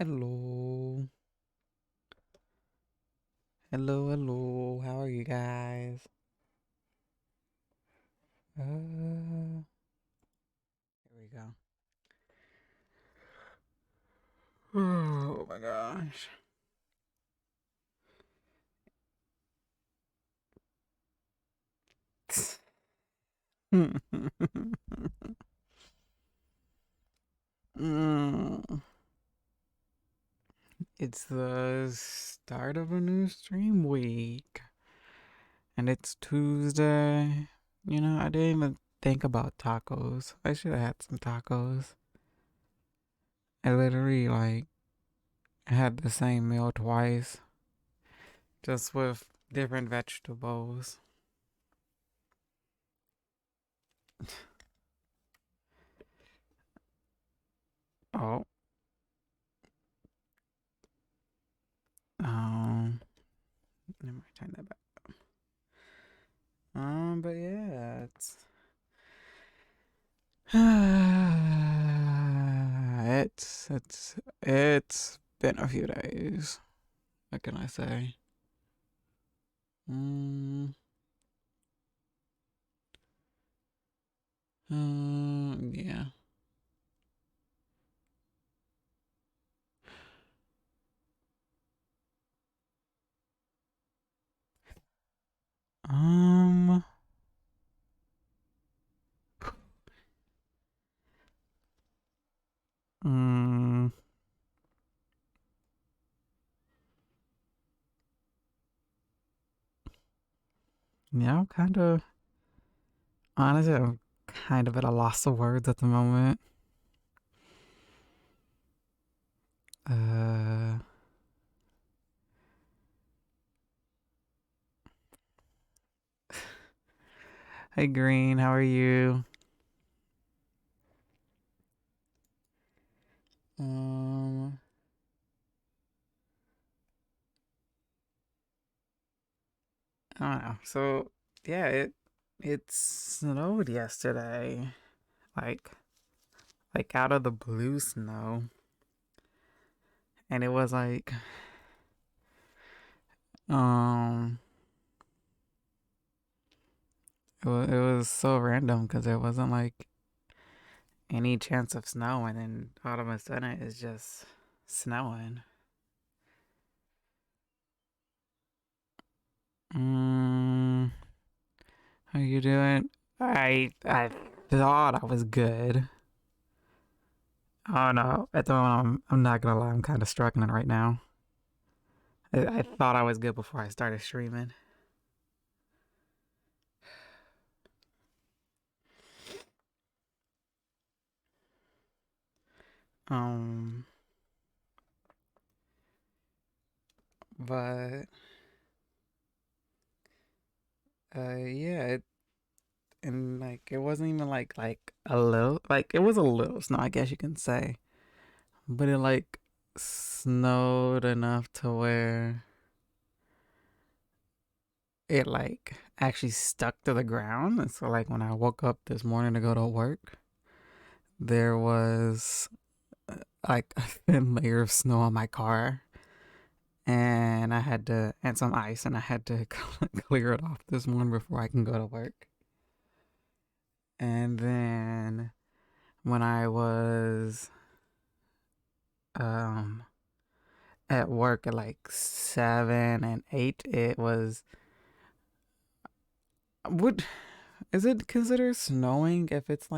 Hello. Hello, hello. How are you guys? Here we go. Oh my gosh. Mm, it's the start of a new stream week. And it's Tuesday. I didn't even think about tacos. I should have had some tacos. I literally had the same meal twice, just with different vegetables. Oh, um, let me turn that back. But yeah, it's been a few days. What can I say? Mm, yeah. Um, mm, yeah, honestly, I'm kind of at a loss of words at the moment. Uh, hey Green, how are you? Um, I don't know. So yeah, it snowed yesterday. Like out of the blue snow. And it was um it was so random because there wasn't any chance of snow, and then all of a sudden it's just snowing. Mm, how you doing? I thought I was good. Oh no, at the moment I'm not gonna lie, I'm kind of struggling right now. I thought I was good before I started streaming. Um, but yeah, and it wasn't even like a little, it was a little snow, I guess you can say, but it snowed enough to where it actually stuck to the ground. And so when I woke up this morning to go to work, there was a thin layer of snow on my car, and and some ice, and I had to clear it off this morning before I can go to work. And then when I was um at work at 7 and 8, it was, would is it considered snowing if it's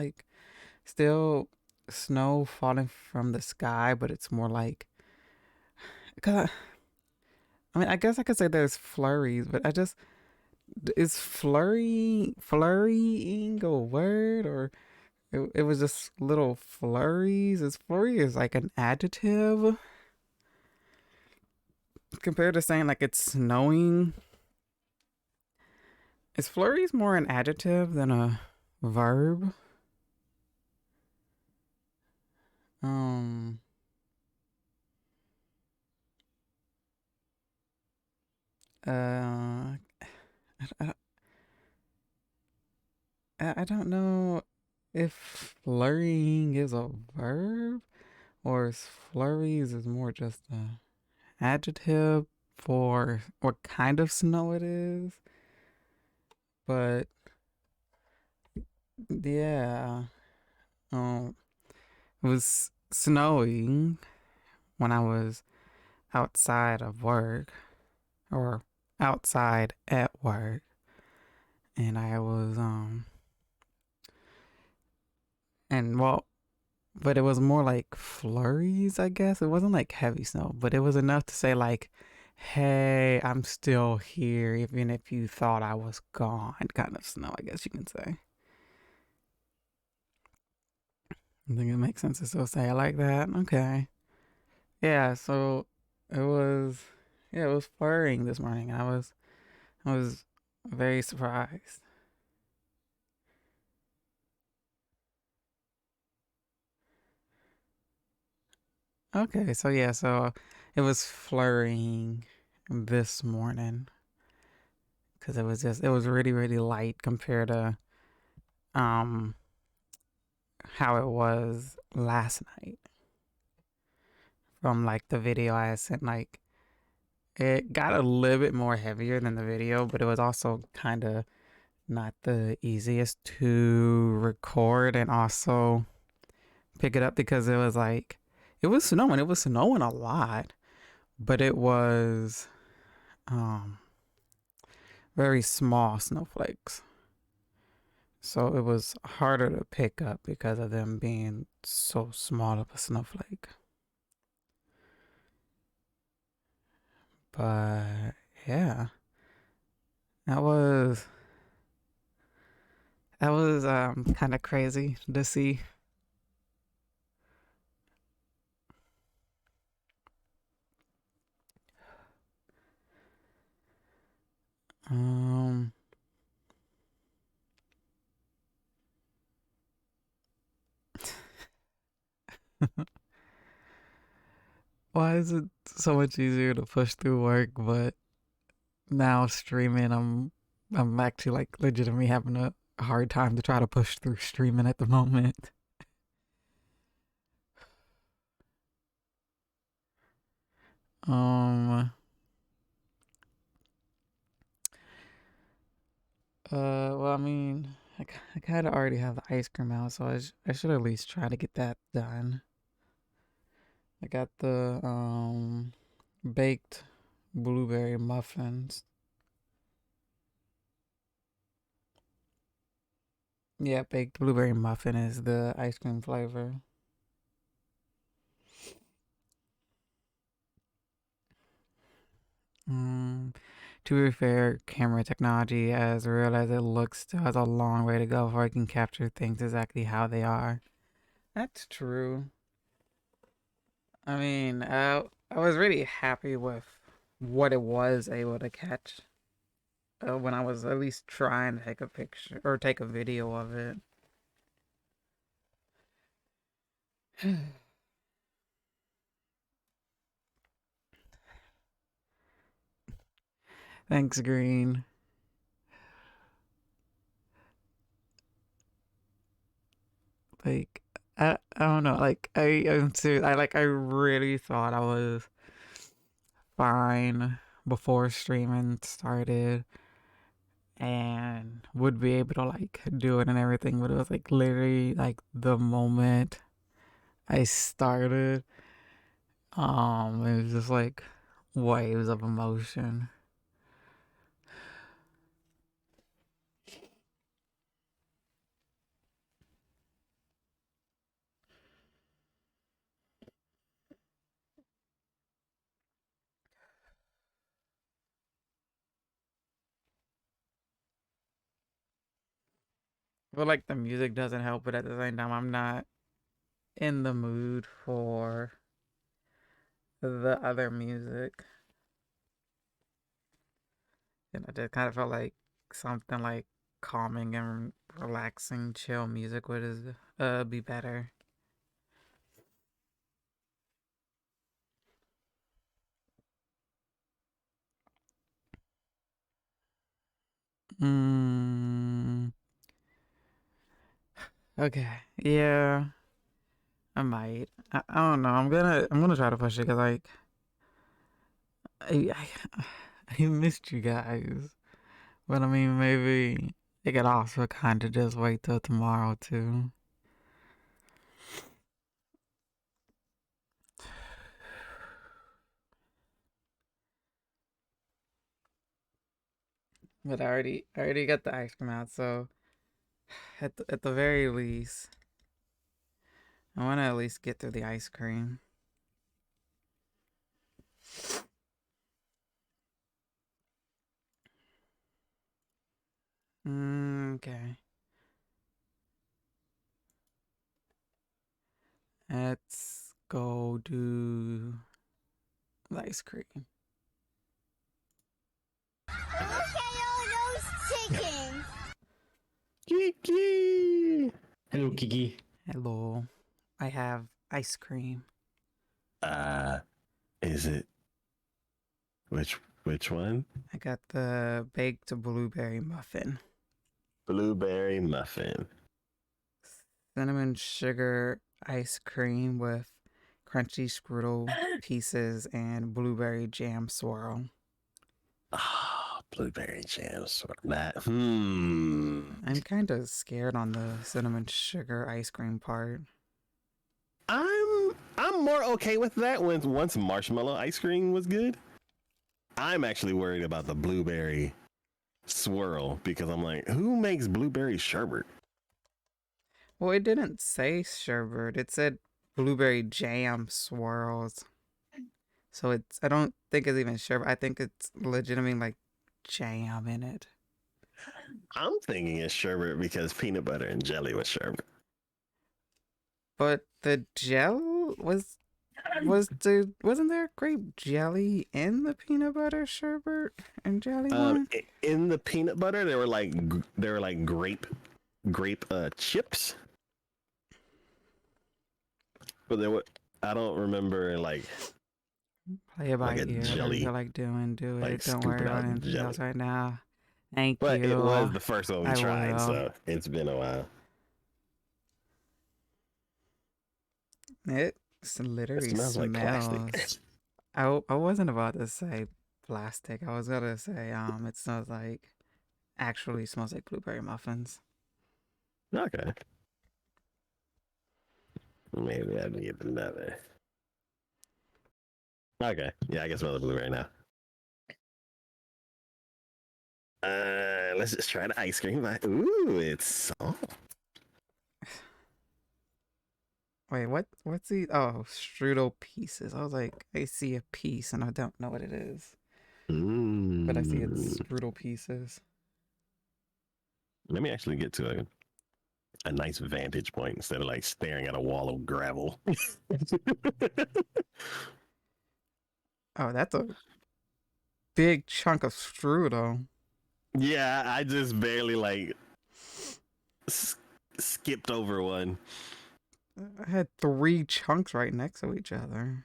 still snow falling from the sky, but it's more cause I mean, I guess I could say there's flurries, but I just, is flurrying a word, or it was just little flurries? Is flurry is like an adjective compared to saying it's snowing? Is flurries more an adjective than a verb? Um, I, I, I don't know if flurrying is a verb, or flurries is more just a adjective for what kind of snow it is. But yeah, um, it was snowing when I was outside of work or outside at work, and I was and well, but it was more like flurries, I guess. It wasn't like heavy snow, but it was enough to say like, "Hey, I'm still here, even if you thought I was gone," kind of snow, I guess you can say. I think it makes sense to still say it like that. Okay. Yeah, so it was yeah, it was flurrying this morning. I was very surprised. Okay, so yeah, so it was flurrying this morning because it was really really light compared to um how it was last night from like the video I sent. Like it got a little bit more heavier than the video, but it was also kind of not the easiest to record and also pick it up because it was snowing a lot, but it was um very small snowflakes. So it was harder to pick up because of them being so small of a snowflake. But yeah, that was that was kind of crazy to see. Um why is it so much easier to push through work, but now streaming I'm actually like legitimately having a hard time to try to push through streaming at the moment. Um well, I mean, I kind of already have the ice cream out, so I should at least try to get that done. I got the baked blueberry muffins. Yeah, baked blueberry muffin is the ice cream flavor. Mm, to be fair, camera technology, as real as it looks, still has a long way to go before I can capture things exactly how they are. That's true. I mean, I was really happy with what it was able to catch when I was at least trying to take a picture or take a video of it. Thanks, Green. Like, I don't know. Like, I'm serious. I really thought I was fine before streaming started and would be able to like do it and everything, but it was like literally like the moment I started, it was just like waves of emotion. But like the music doesn't help, but at the same time, I'm not in the mood for the other music. And I just kind of felt like something like calming and relaxing, chill music would be better. Mm, okay, yeah. I might. I don't know. I'm gonna try to push it because like I I missed you guys, but I mean maybe it could also kind of just wait till tomorrow too. But I already got the ice cream out, so at the very least, I want to at least get through the ice cream. Okay, let's go do the ice cream. Look at all those chickens. Kiki. Hello, Kiki. Hello, I have ice cream. Uh, is it which one? I got the baked blueberry muffin. Blueberry muffin. Cinnamon sugar ice cream with crunchy strudel pieces and blueberry jam swirl. Ah, blueberry jam. That. I'm kind of scared on the cinnamon sugar ice cream part. I'm more okay with that once marshmallow ice cream was good. I'm actually worried about the blueberry swirl because I'm like, who makes blueberry sherbet? Well, it didn't say sherbet. It said blueberry jam swirls. So I don't think it's even sherbet. I think it's legitimately like jam in it. I'm thinking it's sherbet because peanut butter and jelly was sherbet. But the gel wasn't there grape jelly in the peanut butter sherbet and jelly one? In the peanut butter, there were like grape chips, but there were I don't remember like Play it by like a ear. Whatever you jelly, feel like doing, do like it. Don't worry scooping about out anything jelly. else right now. Thank But you. it was the first one we I tried, will. so it's been a while. It's It literally smells like plastic. smells. I wasn't about to say plastic. I was gonna say it smells like actually smells like blueberry muffins. Okay, maybe I need another. Okay, yeah, I can smell the blueberry now. Let's just try the ice cream. Ooh, it's soft. Wait, what's the strudel pieces? I was like, I see a piece and I don't know what it is. But I see it's strudel pieces. Let me actually get to a nice vantage point instead of like staring at a wall of gravel. Oh, that's a big chunk of strudel. Yeah, I just barely like skipped over one. I had 3 chunks right next to each other.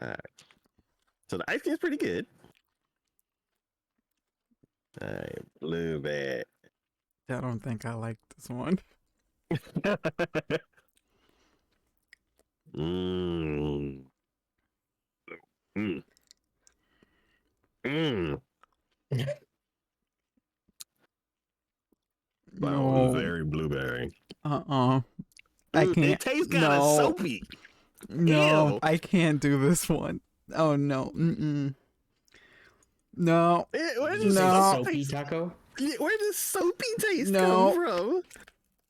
All right. So the ice cream's pretty good. All right, blueberry. I don't think I like this one. Mmm. Mmm. Mmm. That was No. very blueberry. I can't. It tastes kind of No. soapy. No. Ew. I can't do this one. Oh no. Mm-mm. No. Where Did does you say No. soapy taco? where does soapy taste No. come from?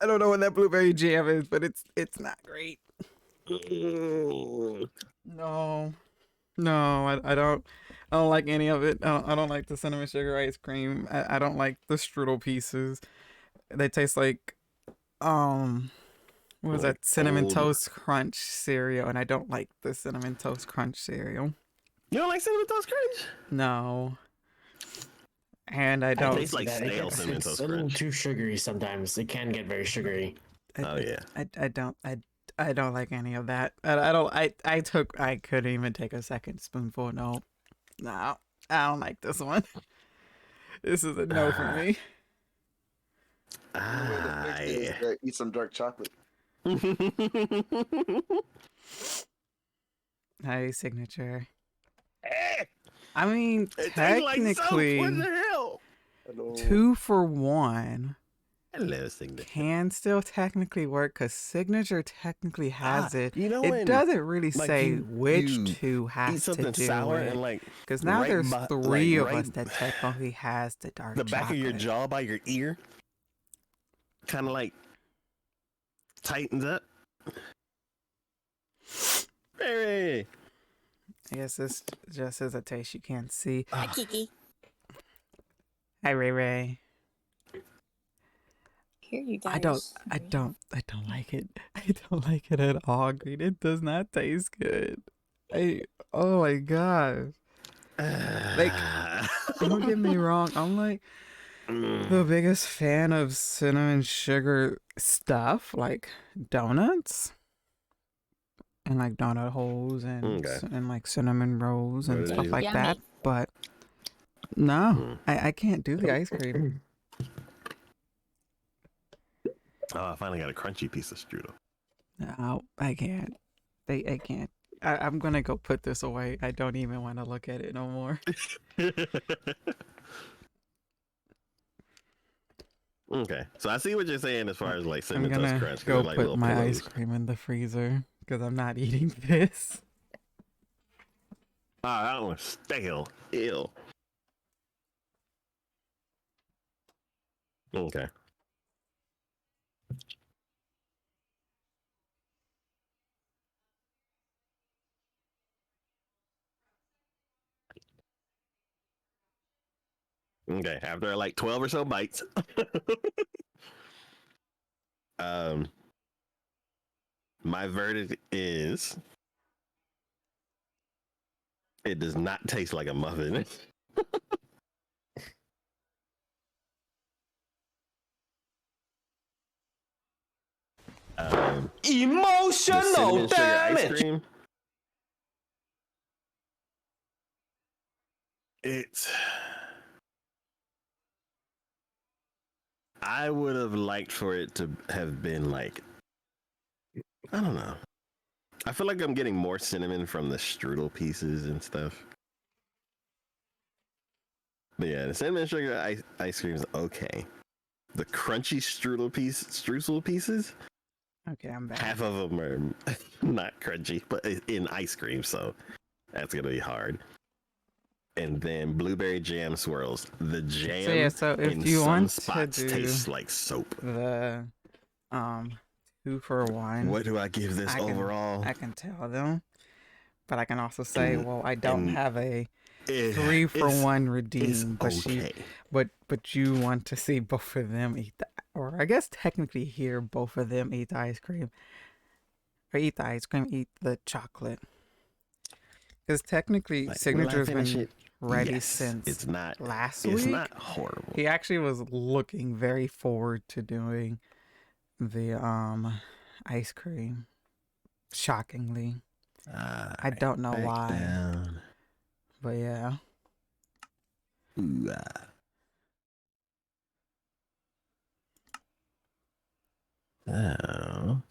I don't know what that blueberry jam is, but it's not great. Mm. No. No, I don't like any of it. I don't like the cinnamon sugar ice cream. I don't like the strudel pieces. They taste like what was Like that cinnamon old. toast crunch cereal, and I don't like the cinnamon toast crunch cereal. You don't like cinnamon toast crunch? No, and I It I can don't. tastes see like that. stale cinnamon It's toast a little crunch. too sugary sometimes. It can get very sugary. I, Oh yeah. I don't. I don't like any of that. I don't. I couldn't even take a second spoonful. No, no, I don't like this one. This is a no for me. The way to fix it is to eat some dark chocolate. Hey, signature. Eh, I mean, it tastes like soap. What technically, the hell? Hello. 2 for 1 Hello, signature. can still technically work because signature technically has it. You know It when, doesn't really like, say you which 2 eat has to something do sour it. and like Because now right there's by, 3 like of right us that technically has the dark the back chocolate. of your jaw by your ear, kind of like tightens up. Very. I guess this just is a taste you can't see. Hi, Kiki. Hi, Ray Ray. Here, you guys. I don't like it. I don't like it at all, Green. It does not taste good. Oh my gosh. Like, don't get me wrong. I'm like the biggest fan of cinnamon sugar stuff, like donuts and like donut holes and Okay. and like cinnamon rolls and What it stuff is. like Yummy. that. But no, I can't do the ice cream. Oh, I finally got a crunchy piece of strudel. No, I can't. I can't. I'm gonna go put this away. I don't even want to look at it no more. Okay, so I see what you're saying as far as like I'm cinnamon toast gonna crunch. 'Cause go they're like put little my pillows. ice cream in the freezer because I'm not eating this. Ah, that one's stale. Ew. Okay. Okay. After like 12 or so bites. um my verdict is it does not taste like a muffin. The Emotional cinnamon sugar ice damage. cream. It's I would have liked for it to have been like I don't know. I feel like I'm getting more cinnamon from the strudel pieces and stuff. But yeah, the cinnamon sugar ice cream is okay. The crunchy streusel pieces, Okay, I'm back. half of them are not crunchy, but in ice cream, so that's gonna be hard. And then blueberry jam swirls. The jam So yeah, so if in you some want to spots do tastes like soap. the 2 for 1, What do I give this overall? I can tell them, but I can also say, well, I don't and have a it- 3 for it's- 1 It's redeem, but okay. but you want to see both of them eat the, or I guess technically hear both of them eat the ice cream, or eat the ice cream, eat the chocolate, because technically Like, will I Signature's finish been it? ready Yes. since It's not. last It's week. not horrible. He actually was looking very forward to doing the ice cream. Shockingly, I don't know Back why, down. but yeah. Ooh, ah. Oh.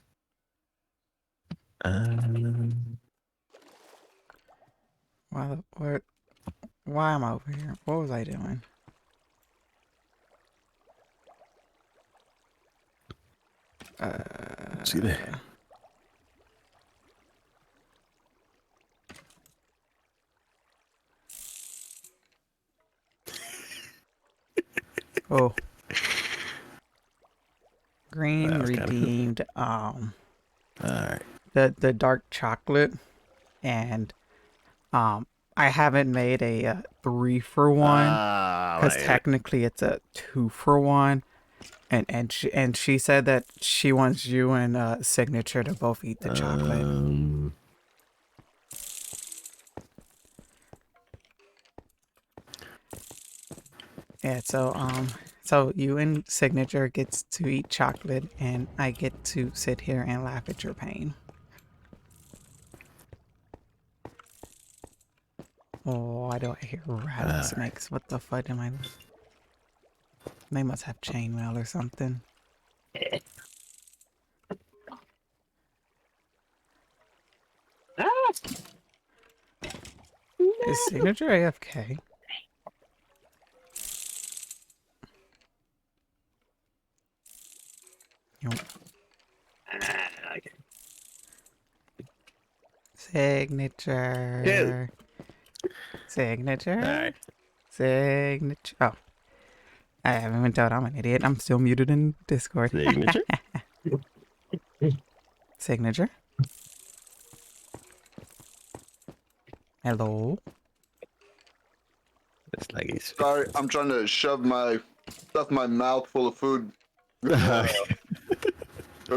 Why am I over here? What was I doing? See there. Oh, Green That was kinda cool. redeemed All right. the dark chocolate, and I haven't made a 3 for 1 because Like, technically it's a 2 for 1, and she said that she wants you and Signature to both eat the chocolate. Yeah, so you and Signature gets to eat chocolate, and I get to sit here and laugh at your pain. Oh, why do I hear rattlesnakes? What the fuck am I? They must have chainmail or something. Is Signature AFK? Okay. Signature. Signature. Alright. Signature. Oh. I haven't been told I'm an idiot. I'm still muted in Discord. Signature. Signature. Hello. It's like he's. Sorry, I'm trying to stuff my mouth full of food. I'm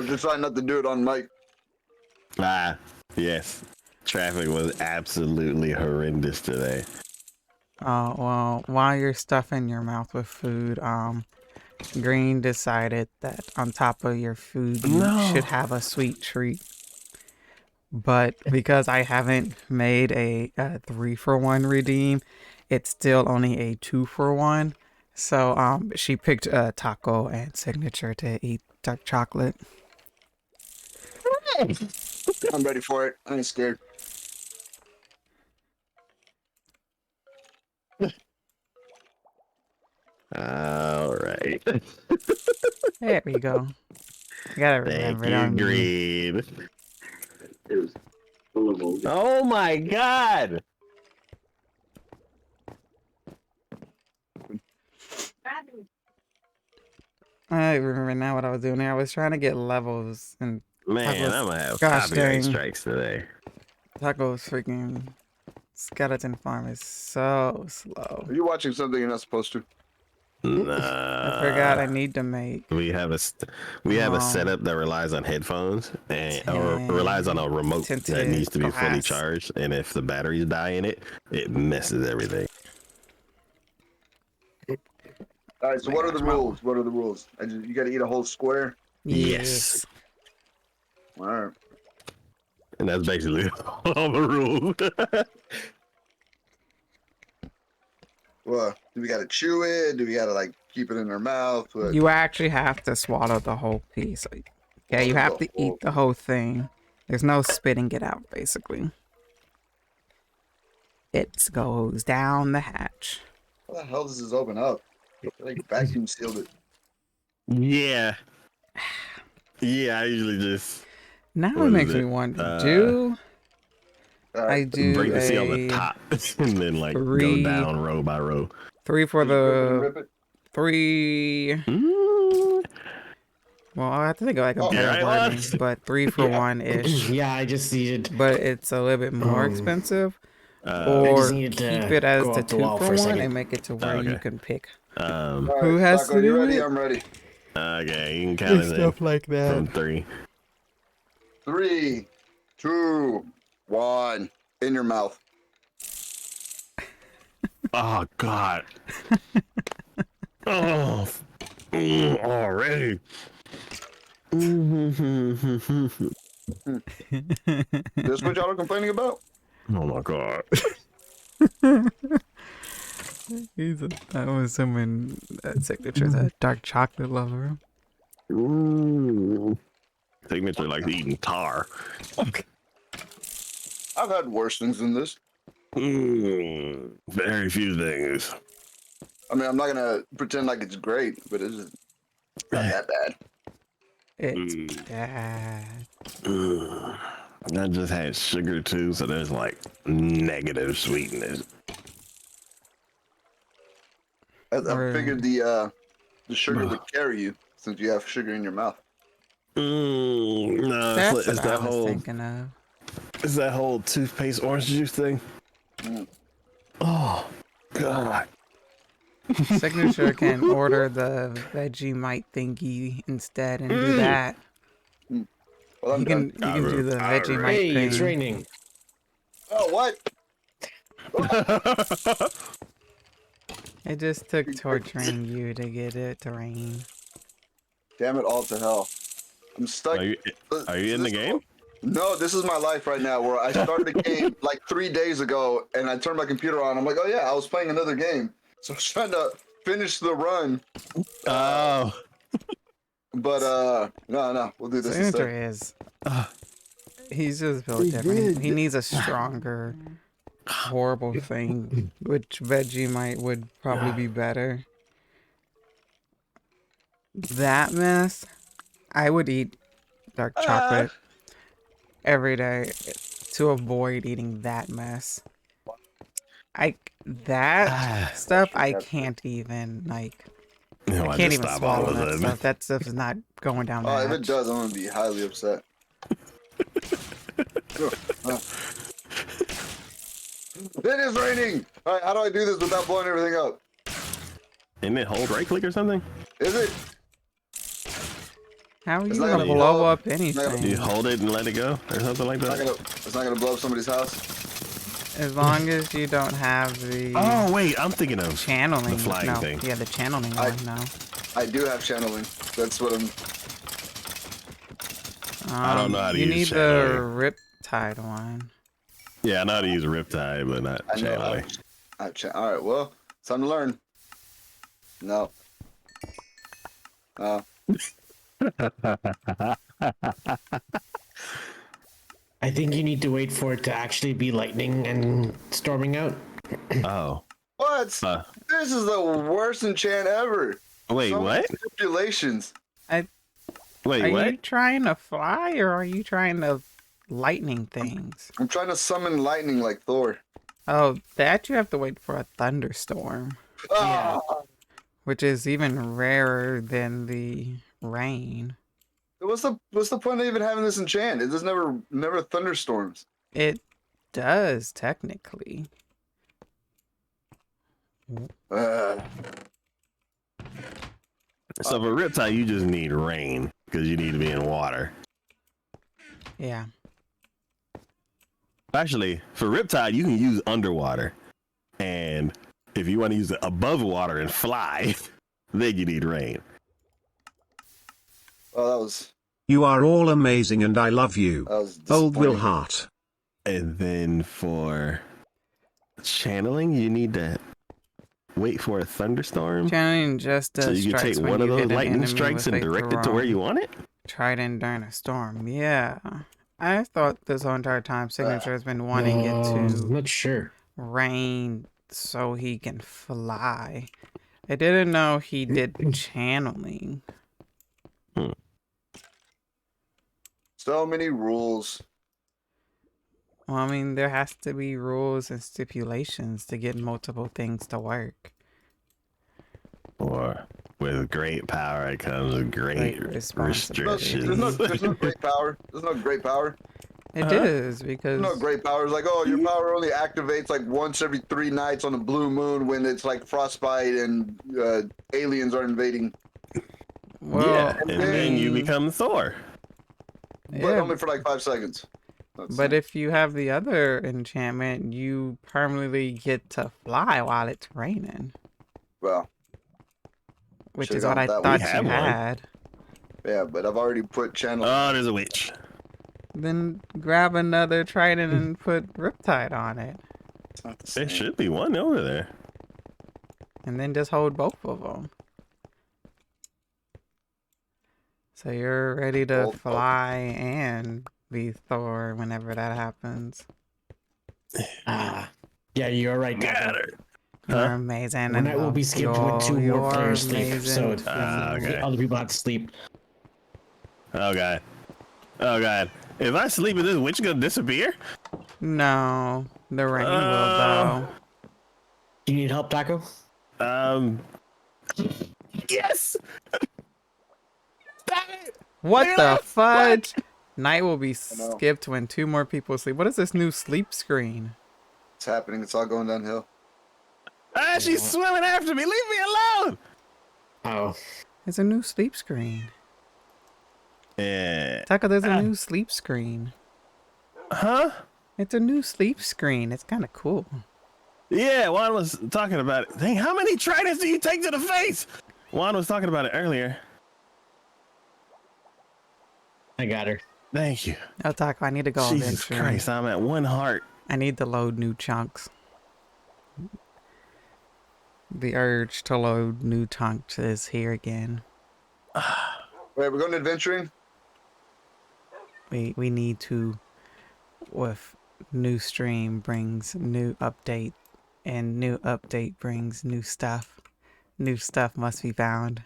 just trying not to do it on mic. Yes. Traffic was absolutely horrendous today. Oh, well, while you're stuffing your mouth with food, Green decided that on top of your food, you should have a sweet treat. But because I haven't made a 3-for-1 redeem, it's still only a 2-for-1. So she picked taco and Signature to eat dark chocolate. I'm ready for it. I ain't scared. All right. There we go. You gotta Thank remember you, that. Green. Oh my God! I remember now what I was doing here. I was trying to get levels and Man, I'm gonna have Gosh copyright dang. strikes today. Taco's freaking skeleton farm is so slow. Are you watching something you're not supposed to? I forgot I need to make. We have a setup that relies on headphones or relies on a remote that tinted needs to be fully glass. charged, and if the batteries die in it, it messes everything. All right. So what are the rules? What are the rules? You got to eat a whole square. Yes. All right. And that's basically all the rules. Well, do we got to chew it? Do we got to like keep it in our mouth? What? You actually have to swallow the whole piece. Okay, you have to eat the whole thing. There's no spitting it out, basically. It goes down the hatch. How the hell does this open up? Like vacuum sealed it. Yeah. Yeah, I usually just Now What it is makes it? me want to All I right. do break the seal on the a top and then like go 3 down row by row. 3 for Just rip it and the rip it. 3. Mm. Well, I have to think of like a Oh, better yeah, wording, right. but 3 for 1-ish. Yeah, I just needed. But it's a little bit more expensive. I Or just needed to keep it as go the up the wall 2 for for a 1 second. and make it to where you Okay. can pick. All Who right, has Taco, to you do ready? it? I'm ready. Okay, you can count it in Stuff like from that. 3. 3, 2, 1. In your mouth. Oh God. Oh, already. This what y'all are complaining about? Oh my God. I'm assuming that Signature's a dark chocolate lover. Ooh. Signature like eating tar. I've had worse things than this. Very few things. I mean, I'm not gonna pretend like it's great, but it's just not that bad. It's bad. I just had sugar too, so there's like negative sweetness. I Or- figured the sugar would carry you since you have sugar in your mouth. No, That's it's what that I was whole thinking of. it's that whole toothpaste orange juice thing. Mm. Oh God. Signature can order the Vegemite thingy instead and do that. Well, I'm You can done. do the Vegemite Hey, thing. it's raining. Oh, what? It just took torturing you to get it to rain. Damn it all to hell. I'm stuck. Are you in the game? No, this is my life right now where I started a game like 3 days ago and I turned my computer on. I'm like, oh yeah, I was playing another game. So I was trying to finish the run. Oh. But no, we'll do this The answer instead. is he's just built different. He needs a stronger, horrible thing, which Vegemite would probably be better. That mess, I would eat dark chocolate every day to avoid eating that mess. That stuff I can't even like. No, I can't just even stop all swallow of a that sudden. stuff. That stuff is not going down the Oh, if it hatch. does, I'm gonna be highly upset. It is raining. All right, how do I do this without blowing everything up? Isn't it hold right click or something? Is it? How are you It's not gonna gonna blow blow up up. anything? You hold it and let it go or something like that? It's not gonna blow up somebody's house. As long as you don't have the Oh, wait. I'm thinking of channeling. the flying no, thing. yeah, the channeling I- one. No. I do have channeling. That's what I'm. I don't know how to You use need channeling. the Riptide one. Yeah, I know how to use Riptide, but not I know how. channeling. All right, well, it's time to learn. No. I think you need to wait for it to actually be lightning and storming out. Oh. What? Uh, This is the worst enchant ever. wait, So many what? stipulations. Wait, Are what? you trying to fly or are you trying to lightning things? I'm trying to summon lightning like Thor. Oh, that you have to wait for a thunderstorm, Ah! which is even rarer than the rain. What's the point of even having this enchant? It just never thunderstorms. It does technically. Uh, So for Riptide, you just need rain because you need to be in water. Yeah. Actually, for Riptide, you can use underwater. And if you want to use it above water and fly, then you need rain. oh, that was You are all amazing and I love you. Old Will disappointing. Hart. And then for channeling, you need to wait for a thunderstorm. Channeling just So does you can strikes take when one of you those hit an lightning enemy strikes with and a direct it to where thrown you want it? trident during a storm. Yeah. I thought this whole entire time Signature has been wanting it I'm to not sure. rain so he can fly. I didn't know he did channeling. So many rules. Well, I mean, there has to be rules and stipulations to get multiple things to work. Or with great power, it comes with great Great responsibility. restrictions. There's no great power. There's no great power. It Huh? is There's because no great power. It's like, oh, your power only activates like once every 3 nights on a blue moon when it's like frostbite and aliens are invading. well, Yeah, I and then you mean, become Thor. But yeah, only for like 5 seconds. That's but if you have the other enchantment, you permanently get to fly while it's raining, well, which Should've is what gone I with that one. thought We you have one. had. yeah, but I've already put channel. Oh, there's a witch. Then grab another trident and put Riptide on it, It's not the There same. should be one over there. and then just hold both of them. So you're ready to Hold both. fly and be Thor whenever that happens. Yeah, you're right. Got Taco. her. You're Huh? amazing. One night will be skipped when 2 more You're players sleep, so amazing. Okay. other people have to sleep. Oh god. Oh god. If I sleep, is this witch gonna disappear? No, the rain will though. Do you need help, Taco? Yes. Stop it. What Look the at that. fudge? Night will be know. skipped when 2 more people sleep. What is this new sleep screen? It's happening. It's all going downhill. Ah, she's swimming after me. Leave me alone. Oh. It's a new sleep screen. Yeah. Taka, there's a new sleep screen. Huh? It's a new sleep screen. It's kind of cool. Yeah, Juan was talking about it. Dang, how many tridents do you take to the face? Juan was talking about it earlier. I got her. Thank you. Oh, Taka, I need to go Jesus eventually. Christ, I'm at 1 heart. I need to load new chunks. The urge to load new chunks is here again. Wait, we're going adventuring? We need to, with new stream brings new update, and new update brings new stuff. New stuff must be found.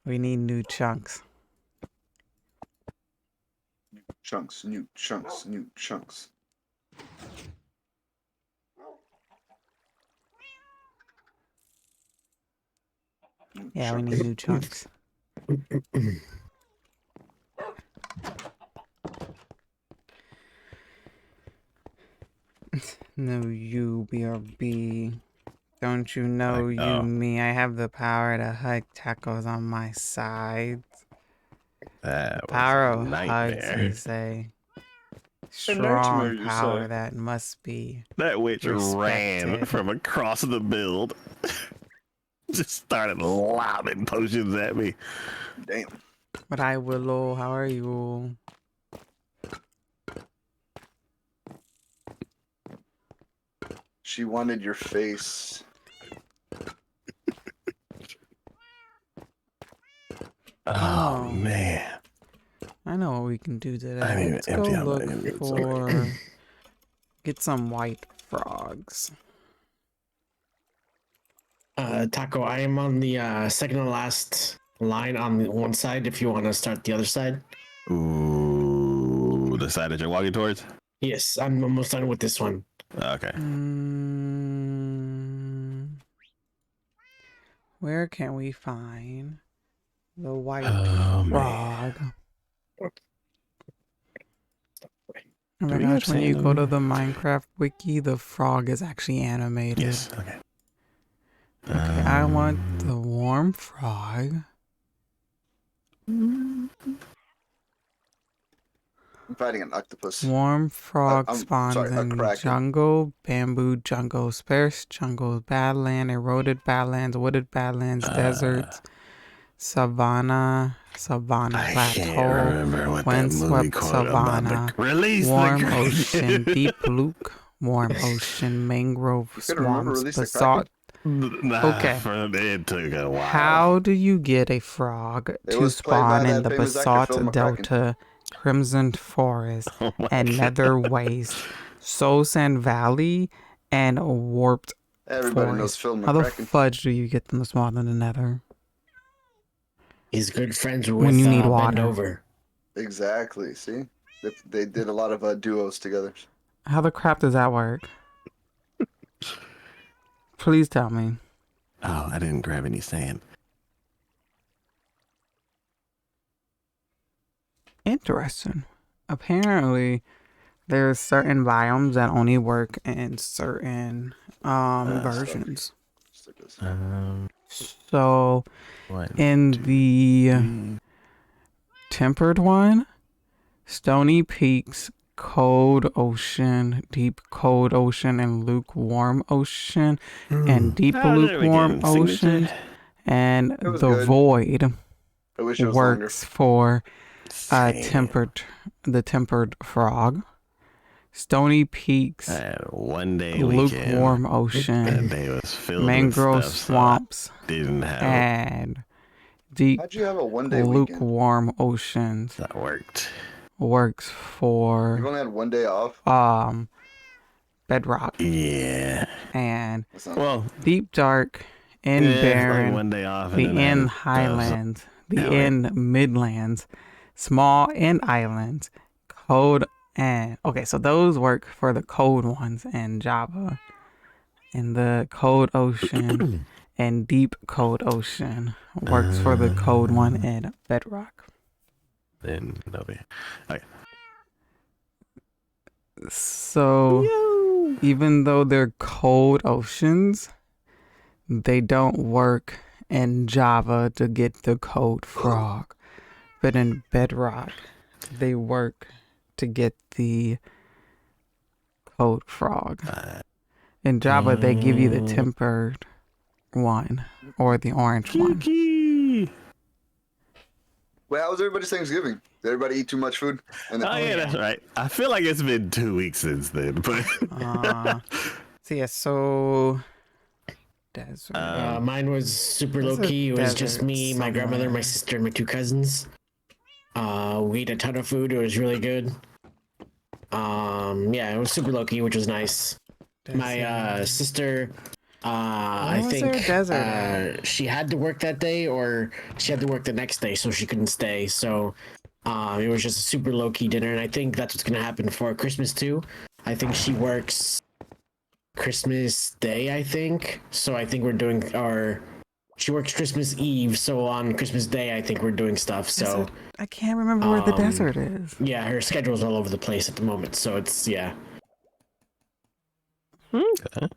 We need new chunks. Chunks, new chunks, new chunks. Yeah, we need new chunks. No, you, BRB. Don't you know me? I have the power to hug tacos on my side. The power of hugs is a strong power that must be That witch ran respected. from across the build. Just started lobbing potions at me. Damn. But I Willow, how are you? She wanted your face. Oh man. I know what we can do today. I need Let's to go empty out my look inventory. for get some white frogs. Taco, I am on the second to last line on the one side. If you want to start the other side. Ooh, the side that you're walking towards? Yes, I'm almost done with this one. Okay. Where can we find the white frog? Oh my gosh, when you go to the Minecraft wiki, the frog is actually animated. Yes, okay. Okay, I want the warm frog. I'm fighting an octopus. Warm frog I'm spawns sorry, a in kraken. jungle, bamboo jungle, sparse jungle, badland, eroded badlands, wooded badlands, deserts, savanna, plateau, windswept savanna, warm ocean, deep warm ocean, mangrove swamps, basalt. Okay. It took a while. How do you get a frog to spawn in the basalt delta, crimson forest, and nether waste, soul sand valley, and warped Everybody forest? knows Phil How the McCracken. fudge do you get them to spawn in the nether? He's good friends with When you need Ben water. Over. Exactly. See, they did a lot of duos together. How the crap does that work? Please tell me. Oh, I didn't grab any sand. Interesting. Apparently, there's certain biomes that only work in certain versions. So, in the tempered one, Stony Peaks, Cold Ocean, Deep Cold Ocean, and Lukewarm Ocean, and Deep Lukewarm Ocean, and the good. Void I wish it was works for the tempered frog. Stony Peaks, one day Lukewarm Ocean, that day was filled mangrove with stuff, swamps, so I didn't have and deep How'd you have a one-day weekend? lukewarm oceans that worked. works for You've only had one day off. bedrock. Yeah. And Well, deep dark and barren, like one day off, the end highlands, the end midlands, small end islands, cold and okay, so those work for the cold ones in Java. And the cold ocean and deep cold ocean works for the cold one in bedrock. Then okay. So even though they're cold oceans, they don't work in Java to get the cold frog. But in bedrock, they work to get the cold frog. In Java, they give you the tempered one or the orange one. Wait, how was everybody's Thanksgiving? Did everybody eat too much food? And then, Yeah, that's right. I feel like it's been 2 weeks since then, but So desert. Mine was super There's low a key. It was just desert me, my grandmother, my somewhere. sister, and my 2 cousins. We ate a ton of food. It was really good. Yeah, it was super low key, which was nice. My Desert. sister, Why I was there a think desert at? she had to work that day, or she had to work the next day, so she couldn't stay. So it was just a super low key dinner, and I think that's what's gonna happen for Christmas too. I think she works Christmas Day, I think. So I think we're doing our. She works Christmas Eve, so on Christmas Day, I think we're doing stuff. So I can't remember where the desert is. yeah, her schedule's all over the place at the moment. So it's yeah. Okay.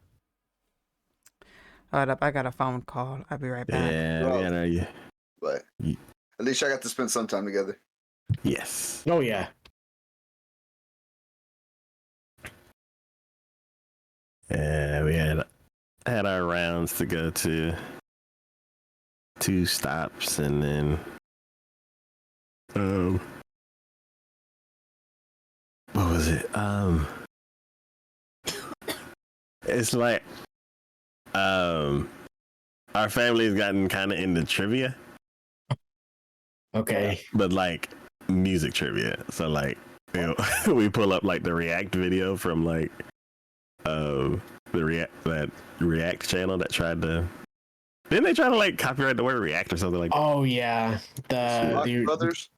Hold up, I got a phone call. I'll be right back. Yeah, Well, yeah, yeah. But at least I got to spend some time together. Yes. Oh yeah. Yeah, we had our rounds to go to 2 stops, and then what was it? It's like our family's gotten kind of into trivia, Okay. but like music trivia. So like, you know, we pull up like the React video from like the React channel that tried to. Didn't they try to like copyright the word React or something like that? Oh yeah. Rock Brothers.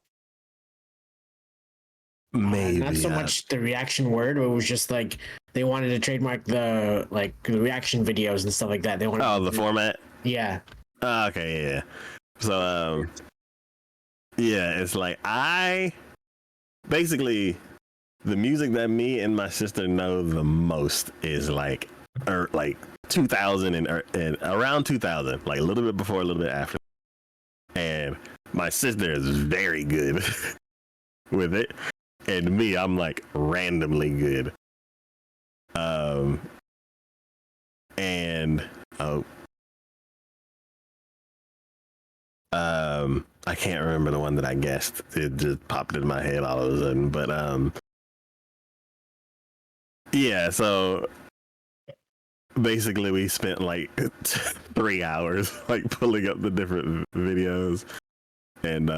Maybe not so much the reaction word. It was just like they wanted to trademark the reaction videos and stuff like that. They wanted. Oh, the format. Yeah. Okay, yeah. So yeah, it's like basically the music that me and my sister know the most is like 2000 and around 2000, like a little bit before, a little bit after. And my sister is very good with it, and me, I'm like randomly good. And I can't remember the one that I guessed. It just popped in my head all of a sudden. But yeah, so basically we spent like 3 hours like pulling up the different videos and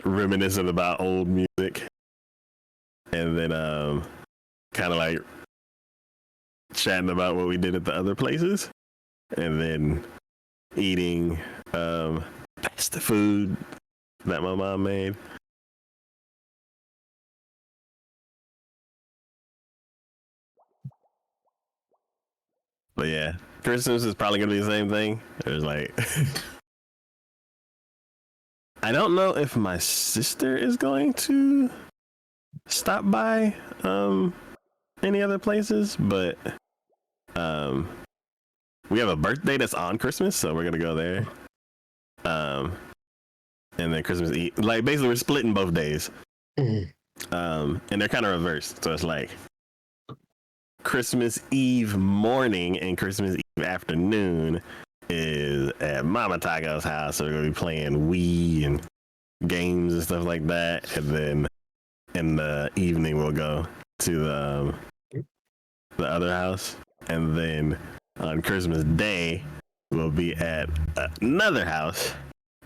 reminiscing about old music, and then kind of like chatting about what we did at the other places, and then eating fast food that my mom made. But yeah, Christmas is probably gonna be the same thing. There's like I don't know if my sister is going to stop by any other places, but we have a birthday that's on Christmas, so we're gonna go there. And then Christmas Eve, like basically we're splitting both days. And they're kind of reversed, so it's like Christmas Eve morning and Christmas Eve afternoon is at Mama Taco's house, so we're gonna be playing Wii and games and stuff like that, and then in the evening we'll go to the other house, and then on Christmas Day we'll be at another house,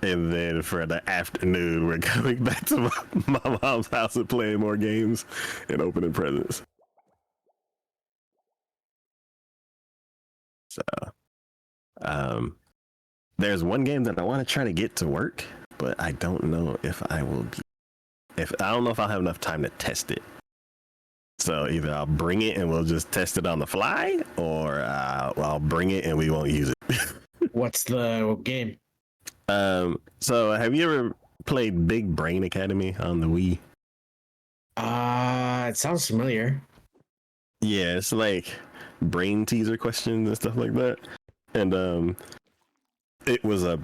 and then for the afternoon we're going back to my mom's house and playing more games and opening presents. So there's one game that I want to try to get to work, but I don't know if I will be. I don't know if I'll have enough time to test it. So either I'll bring it and we'll just test it on the fly, or I'll bring it and we won't use it. What's the game? So have you ever played Big Brain Academy on the Wii? It sounds familiar. Yeah, it's like brain teaser questions and stuff like that. And it was a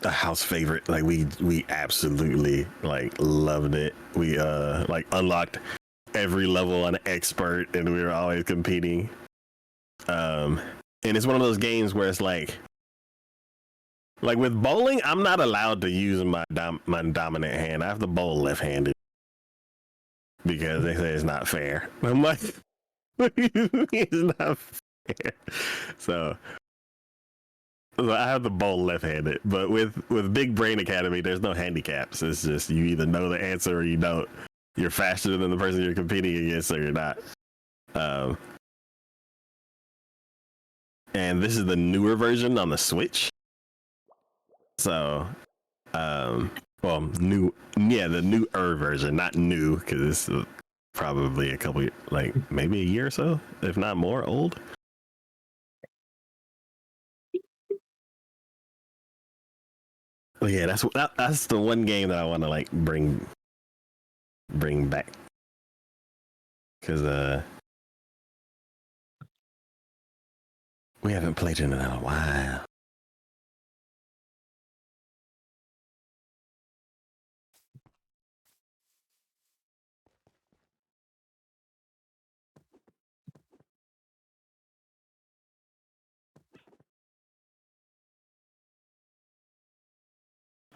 house favorite. Like we absolutely like loved it. We like unlocked every level on expert, and we were always competing. And it's one of those games where it's like with bowling, I'm not allowed to use my dominant hand. I have to bowl left-handed because they say it's not fair. I'm like, It's not fair. So I have the bowl left-handed, but with Big Brain Academy, there's no handicaps. It's just you either know the answer or you don't. You're faster than the person you're competing against, or you're not. And this is the newer version on the Switch. So, the newer version, not new, because it's probably a couple, like maybe a year or so, if not more, old. But yeah, that's the one game that I want to like bring back, because we haven't played it in a while.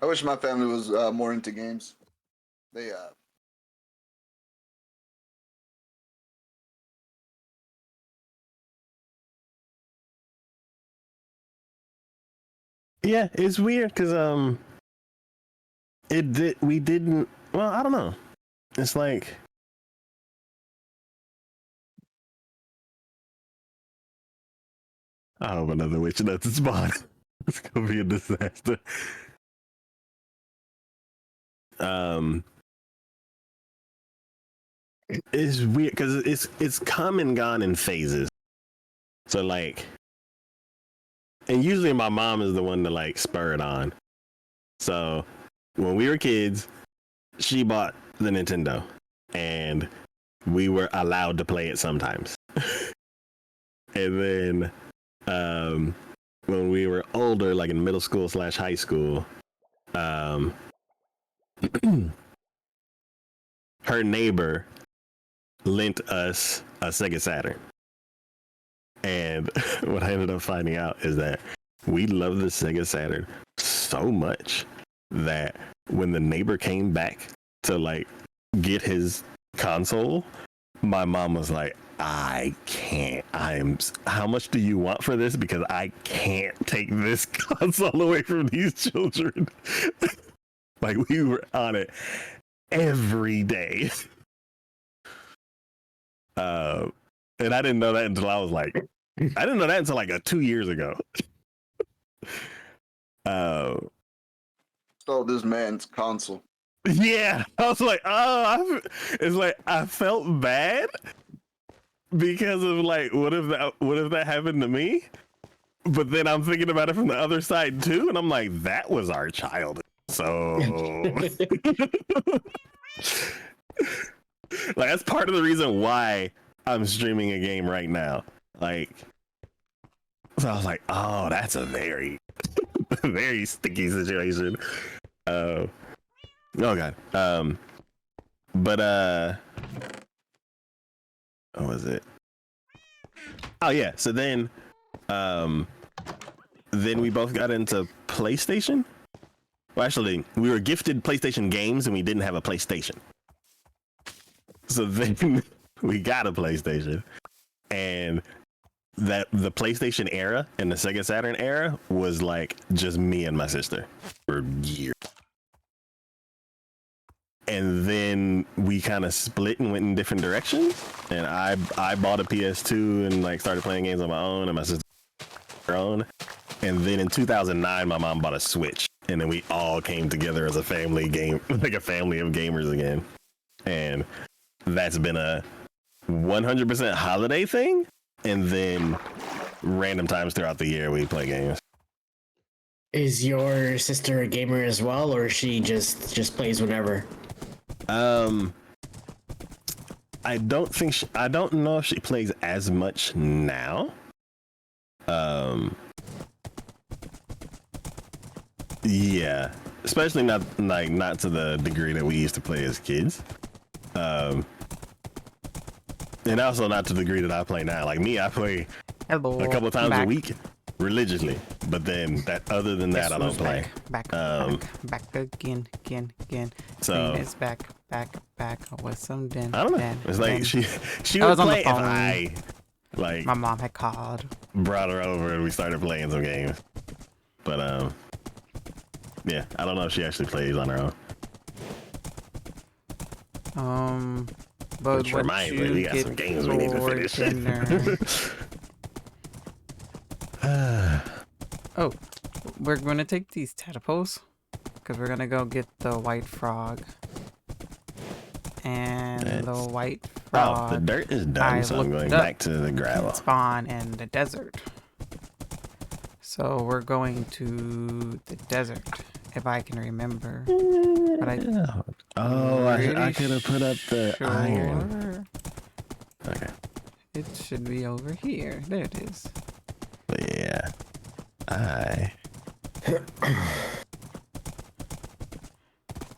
I wish my family was more into games. They Yeah, it's weird because we didn't. Well, I don't know. It's like I hope another witch doesn't spawn. It's gonna be a disaster. It's weird because it's come and gone in phases. So like, and usually my mom is the one to like spur it on. So when we were kids, she bought the Nintendo, and we were allowed to play it sometimes. And then when we were older, like in middle school / high school, her neighbor lent us a Sega Saturn. And what I ended up finding out is that we loved the Sega Saturn so much that when the neighbor came back to like get his console, my mom was like, I can't. How much do you want for this? Because I can't take this console away from these children. Like, we were on it every day. And I didn't know that until I was like, I didn't know that until like 2 years ago. stole this man's console. Yeah, I was like, it's like I felt bad because of like, what if that happened to me? But then I'm thinking about it from the other side too, and I'm like, that was our child. So, like, that's part of the reason why I'm streaming a game right now. Like, so I was like, oh, that's a very, very sticky situation. Oh god. But what was it? Oh yeah. So then we both got into PlayStation. Well, actually, we were gifted PlayStation games and we didn't have a PlayStation. So then we got a PlayStation, and that the PlayStation era and the Sega Saturn era was like just me and my sister for years. And then we kind of split and went in different directions. And I bought a PS2 and like started playing games on my own, and my sister her own. And then in 2009, my mom bought a Switch, and then we all came together as a family game, like a family of gamers again. And that's been a 100% holiday thing. And then random times throughout the year we play games. Is your sister a gamer as well, or she just plays whenever? I don't know if she plays as much now. Yeah, especially not to the degree that we used to play as kids. And also not to the degree that I play now. Like me, I play a couple times a week religiously, but then other than that, I don't play. Back again. So It's back. back with some din. I don't know. din, It's like din. she I would was on the play if phone. I like My mom had called. brought her over and we started playing some games. But yeah, I don't know if she actually plays on her own. But Which once reminds me, you we got get some games we need to for finish. dinner, oh, we're gonna take these tadpoles because we're gonna go get the white frog. And the white frog. Oh, the dirt is done, I so I'm looked going it up. back to the gravel. Can spawn in the desert. So we're going to the desert, if I can remember. But I I could have put up the iron. Okay. It should be over here. There it is. But yeah,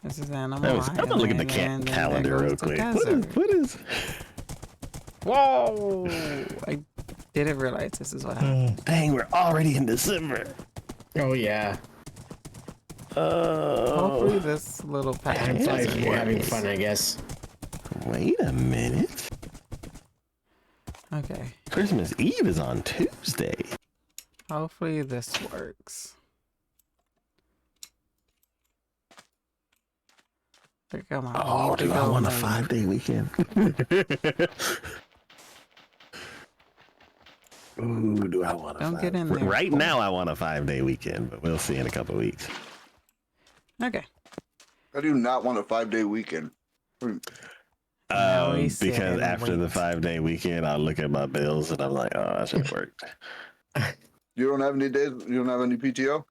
This is Animal I'm gonna look at the Island, and then calendar there real goes the quick. desert. What is? Whoa! I didn't realize this is what happened. Dang, we're already in December. Oh yeah. Hopefully this little patch Time of flies desert when you're having works. fun, I guess. Wait a minute. Okay. Christmas Eve is on Tuesday. Hopefully this works. Come on. Oh, dude, I want a 5-day weekend. Ooh, do I want a Don't get in there. Right now, I want a 5-day weekend, but we'll see in a couple of weeks. Okay. I do not want a 5-day weekend. Now we sit Because and after the wait. 5-day weekend, I'll look at my bills and I'm like, oh, I should have worked. You don't have any days? You don't have any PTO?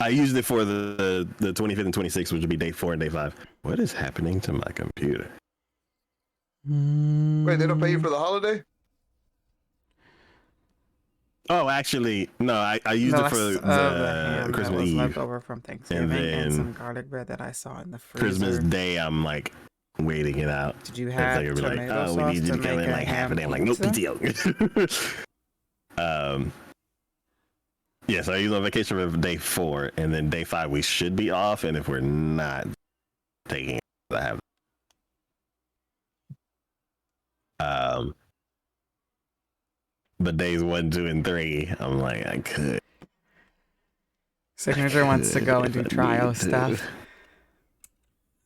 I used it for the 25th and 26th, which would be day 4 and day 5. What is happening to my computer? Wait, they don't pay you for the holiday? Oh, actually, no, I used it for the ham that Christmas was Eve. left over from Thanksgiving and then some garlic bread that I saw in the freezer. Christmas Day, I'm like waiting it out. Did you It's have like, it'd be like, tomato oh, sauce we need you to to come make in a like half a ham day. I'm like, nope, pizza? PTO. Yeah, so I use on vacation for day 4, and then day 5 we should be off, and if we're not taking it, I have. But days 1, 2, and 3, I'm like, I could. Signature wants to go and do if I trial needed to. stuff.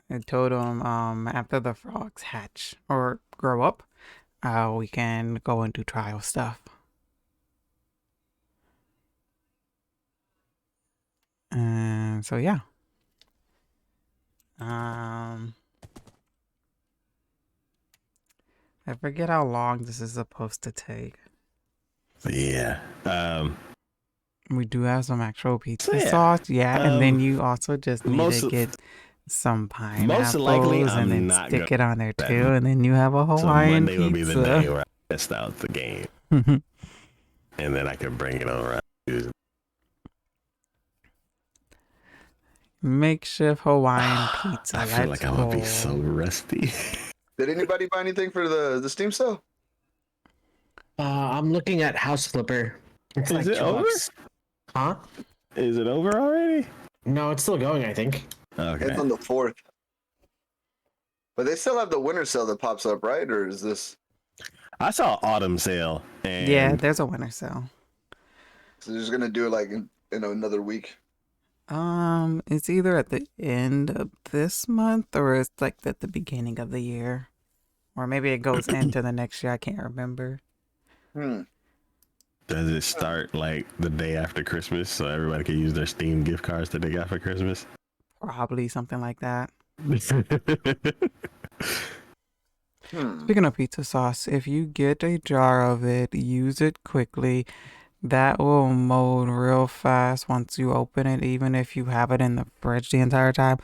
I told him after the frogs hatch or grow up, we can go and do trial stuff. And so yeah. I forget how long this is supposed to take. Yeah. We do have some actual pizza yeah, sauce, yeah, and then um, you also just need most to of- get some pineapples most likely, and I'm then not stick gonna it on there that too, and then you have a So Hawaiian Monday will be the day pizza. where I test out the game, and then I can bring it on around Tuesday. Makeshift Hawaiian pizza. I feel Let's like I'm go. gonna be so rusty. Did anybody buy anything for the Steam sale? I'm looking at House Flipper. It's Is like it over? $2. Huh? Is it over already? No, it's still going, I think. Okay. It's on the 4th. But they still have the winter sale that pops up, right? Or is this? I saw autumn sale, and Yeah, there's a winter sale. So they're just gonna do it like in another week. It's either at the end of this month or it's like at the beginning of the year. Or maybe it goes into the next year. I can't remember. does it start like the day after Christmas, so everybody can use their Steam gift cards that they got for Christmas? Probably something like that. Speaking of pizza sauce, if you get a jar of it, use it quickly. That will mold real fast once you open it, even if you have it in the fridge the entire time.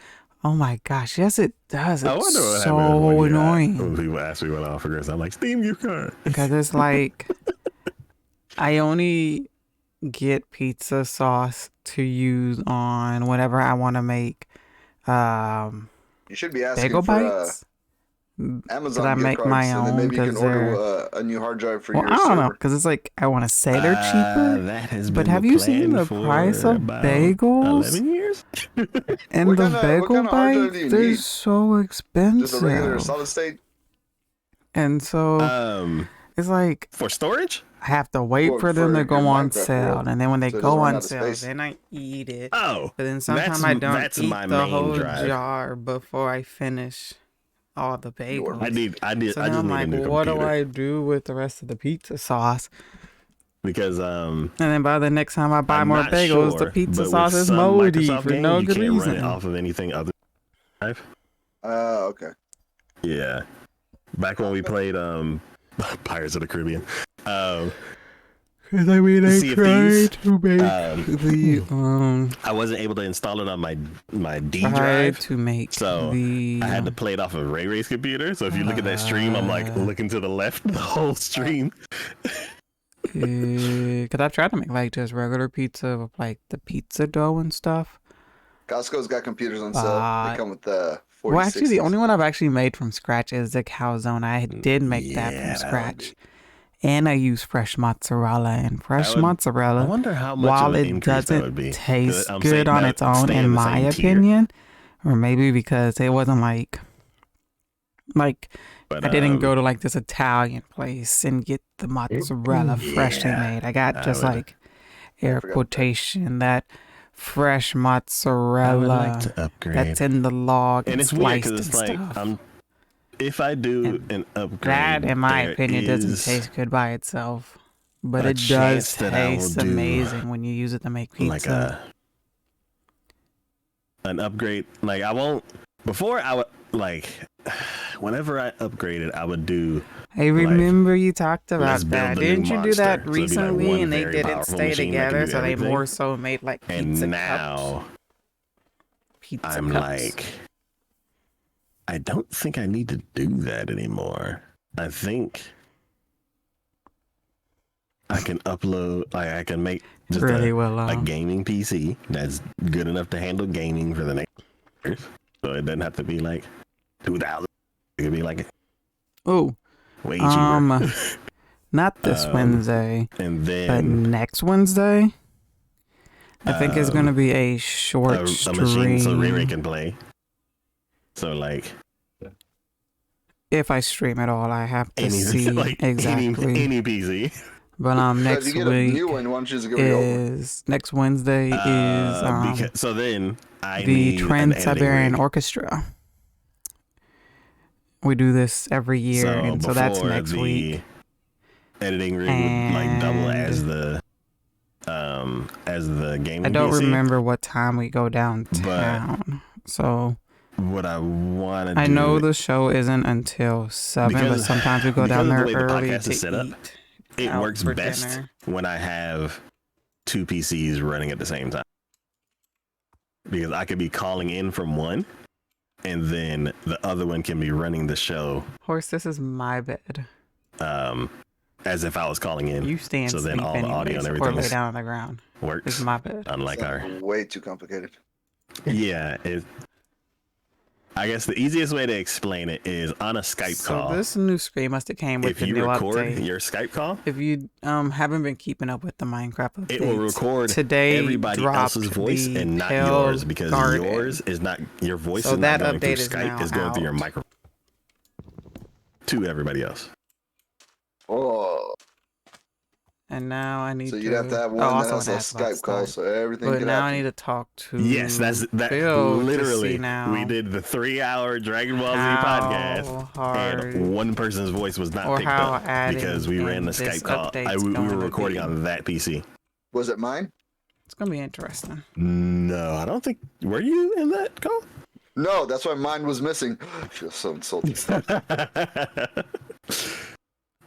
Oh my gosh, yes it does. I It's wonder what so happened when annoying. people ask me what I offer Christmas. I'm like, Steam gift card. Because it's like, I only get pizza sauce to use on whenever I want to make You should be asking bagel for bites. Amazon I gift make cards, my and then own maybe you can because order they're. a new hard drive for Well, your I don't know server. because it's like I want to say they're cheaper. That has But been have the you seen plan the for price of about bagels 11 years. and What the kind bagel of hard drive bites? do you They're need? so Just a regular expensive, solid state and so it's like For storage? I have to wait for them for to your go on Minecraft sale, world, and then when they so it doesn't go run on out of sale, space. then I eat it. Oh, But then sometimes I don't that's eat my the main whole drive. jar before I finish all the bagels. I So just now I'm need a like, new what do computer I do with the rest of the pizza sauce? because And then by the next time I buy I'm more not bagels, the sure, pizza but sauce with is some moldy Microsoft for games, no you good can't run it reason. off of anything other than drive. Okay. Yeah, back when we played Pirates of the Caribbean. Because I mean, I Sea of Thieves. tried to make the I wasn't able to install it on my D tried drive, to make so the I had to play it off of Ray Ray's computer. So if you look at that stream, I'm like looking to the left the whole stream. because I've tried to make like just regular pizza with like the pizza dough and stuff. Costco's got computers on sale. They come with the 4060s. Well, actually, the only one I've actually made from scratch is the calzone. I did make that Yeah, from that scratch. And I use fresh mozzarella. And fresh I mozzarella, wonder how much while of an it increase that would doesn't be. taste I'm good saying on that its own, stay in the my same tier. opinion, or maybe because it wasn't like But, I didn't go to like this Italian place and get the mozzarella freshly made. I got just would- like air forgot quotation that fresh I would mozzarella like to upgrade. that's in the log And it's weird because it's like stuff. if I do an upgrade, That, in my there opinion, doesn't is taste good by itself, but a it does chance that I will taste do amazing when you use it to make pizza. an upgrade. Like I won't. Before I would like. Whenever I upgraded, I would do. I remember you talked let's about build that. the new Didn't you do that monster. So it'd be, like, recently? one And they very didn't powerful stay machine that can together, do so they everything. more so made like And pizza now pizza I'm cups. like, I don't think I need to do that anymore. I think I can upload, like I can make just really a well. gaming PC that's good enough to handle gaming for the next years. So it doesn't have to be like 2,000. It could be like Oh, way cheaper. not this Wednesday, And but then next Wednesday. I think it's gonna be a short a stream. machine so Ray can play. So like If I stream at all, I have to see like exactly. any PC. But So if next you get a week new one, why don't you just give me your old one? is next Wednesday is So then I the need an editing Trans-Siberian rig. Orchestra. We do this every year, and so that's before next the week. Editing rig would like double as the gaming I don't PC. remember what time we go downtown. So What I want to do. I know the show isn't until 7, but Because- sometimes we go down because there of the way the early podcast to is set up, eat. it out works for best dinner. when I have two PCs running at the same time. Because I could be calling in from one, and then the other one can be running the show Horse, this is my bed. as if I was calling in. You stand So then sleep all the audio anyways, and or everything lay is- down on the ground. Works. It's my bed. Unlike our. Way too complicated. Yeah. I guess the easiest way to explain it is on a Skype So call. this new screen must have came with If the you new record update. your Skype call, If you haven't been keeping up with the Minecraft updates, it will record today everybody dropped else's voice the and not Pale yours, because Garden. yours is not your voice So is that not going through update is Skype. now It's going through your out. microphone to everybody else. Oh, And now I need so to. you'd have to have one that also has an a ask about Skype call, Skype. so everything But could now I happen. need to talk to. Yes, that Phil to literally. see now We did the 3-hour Dragon Ball Z how podcast, hard and one person's voice was not or picked how up adding because we ran in the this Skype call. update's We going were to recording be. on that PC. Was it mine? It's gonna be interesting. No, I don't think. Were you in that call? No, that's why mine was missing. I feel so insulted.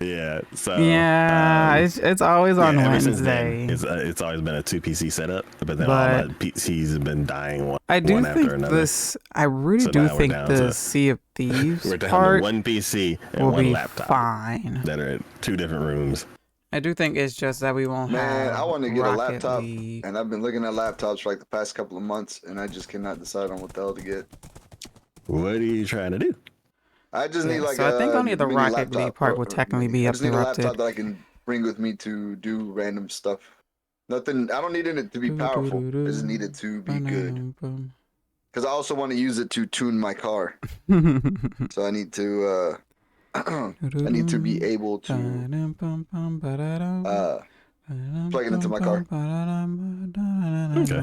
Yeah. So Yeah, it's always on ever since Wednesday. then, it's always been a 2 PC setup, but then But all my PCs have been dying one I do after think another. this. I really So do now we're think down the to- Sea of Thieves We're down to part one PC and will one be laptop fine. that are in 2 different rooms. I do think it's just that we won't Man, have. I want to get a Rocket laptop, League. and I've been looking at laptops for like the past couple of months, and I just cannot decide on what the hell to get. What are you trying to do? I just need Yeah, like so I think a only the mini Rocket League laptop. part will technically be I just need a laptop interrupted. that I can bring with me to do random stuff. Nothing. I don't need it to be powerful. I just need it to be good. Because I also want to use it to tune my car. So I need to. I need to be able to plug it into my car. Okay.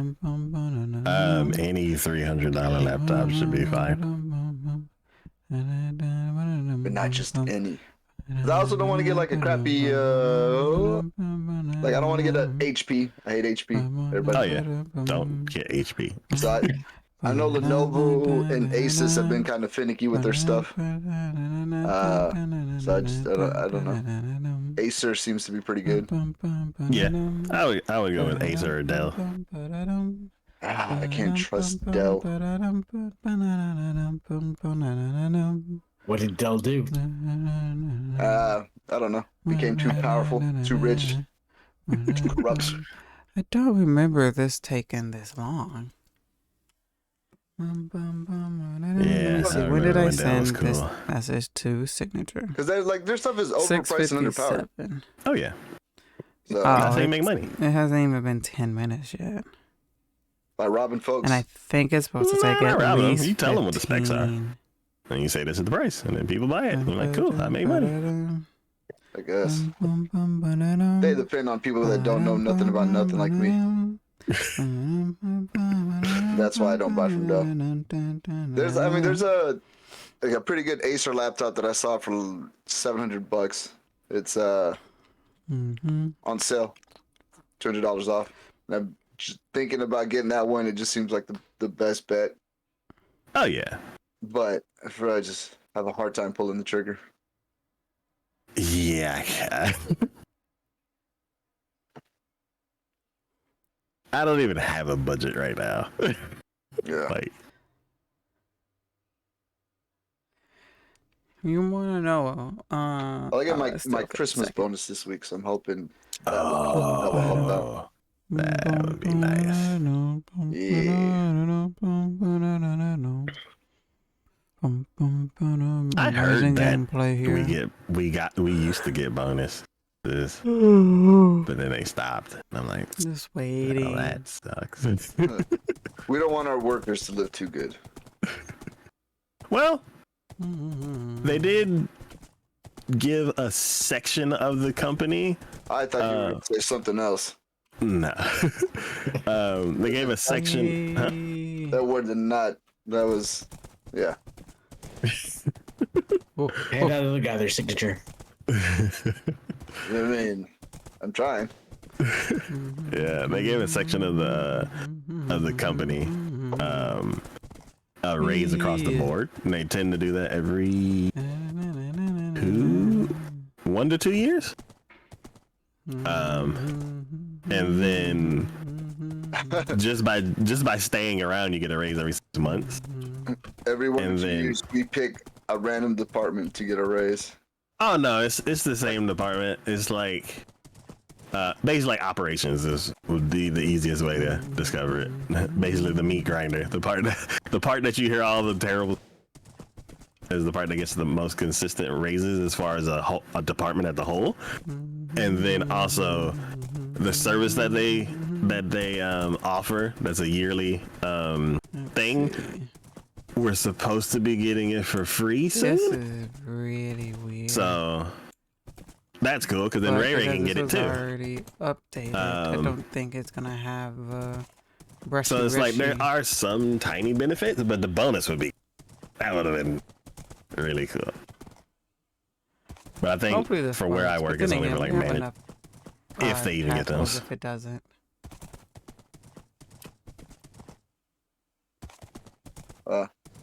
Any $300 laptop should be fine. But not just any. 'Cause I also don't want to get like a crappy. Like I don't want to get an HP. I hate HP. Everybody. Oh yeah, don't get HP. So I know Lenovo and Asus have been kind of finicky with their stuff. So I don't know. Acer seems to be pretty good. Yeah, I would go with Acer or Dell. I can't trust Dell. What did Dell do? I don't know. Became too powerful, too rich, too corrupt. I don't remember this taking this long. Let me see. When did I send this message to Signature? Because their stuff is overpriced and underpowered. 6:57. Oh yeah, So that's how you make money. It hasn't even been 10 minutes yet. by robbing folks. And I think it's supposed to take at Rob 'em. least You tell them what the specs are. 15. And you say this is the price, and then people buy it. And you're like, cool, I made money. I guess. They depend on people that don't know nothing about nothing like me. That's why I don't buy from Dell. There's a pretty good Acer laptop that I saw for $700. It's on sale, $200 off. And I'm just thinking about getting that one. It just seems like the best bet. Oh yeah, But I just have a hard time pulling the trigger. yeah. I don't even have a budget right now. Yeah. Like, You want to know? I get my Christmas bonus this week, so I'm hoping that will help out. that would be nice. I heard that we used to get bonuses, but then they stopped. And I'm like, Just oh, waiting. that sucks. We don't want our workers to live too good. Well, they did give a section of the company. I thought you were going to say something else. No. They gave a section. Huh? That word did not. That was, yeah. Hand out of the guy their signature. I mean, I'm trying. Yeah, they gave a section of the company a raise across the board, and they tend to do that every 1 to 2 years. And then just by staying around, you get a raise every 6 months. Every 1 And or 2 then- years, we pick a random department to get a raise. Oh no, it's the same department. It's like basically like operations would be the easiest way to discover it. Basically the meat grinder, the part that you hear all the terrible is the part that gets the most consistent raises as far as a department as a whole. And then also the service that they offer, that's a yearly thing. We're supposed to be getting it for free soon. This is really weird. So that's cool because then Ray can get it too. Already updated. I don't think it's gonna have So it's like there are some tiny benefits, but the bonus would have been really cool. But I think for where I work, it's only for like managed. If they even get those. If it doesn't.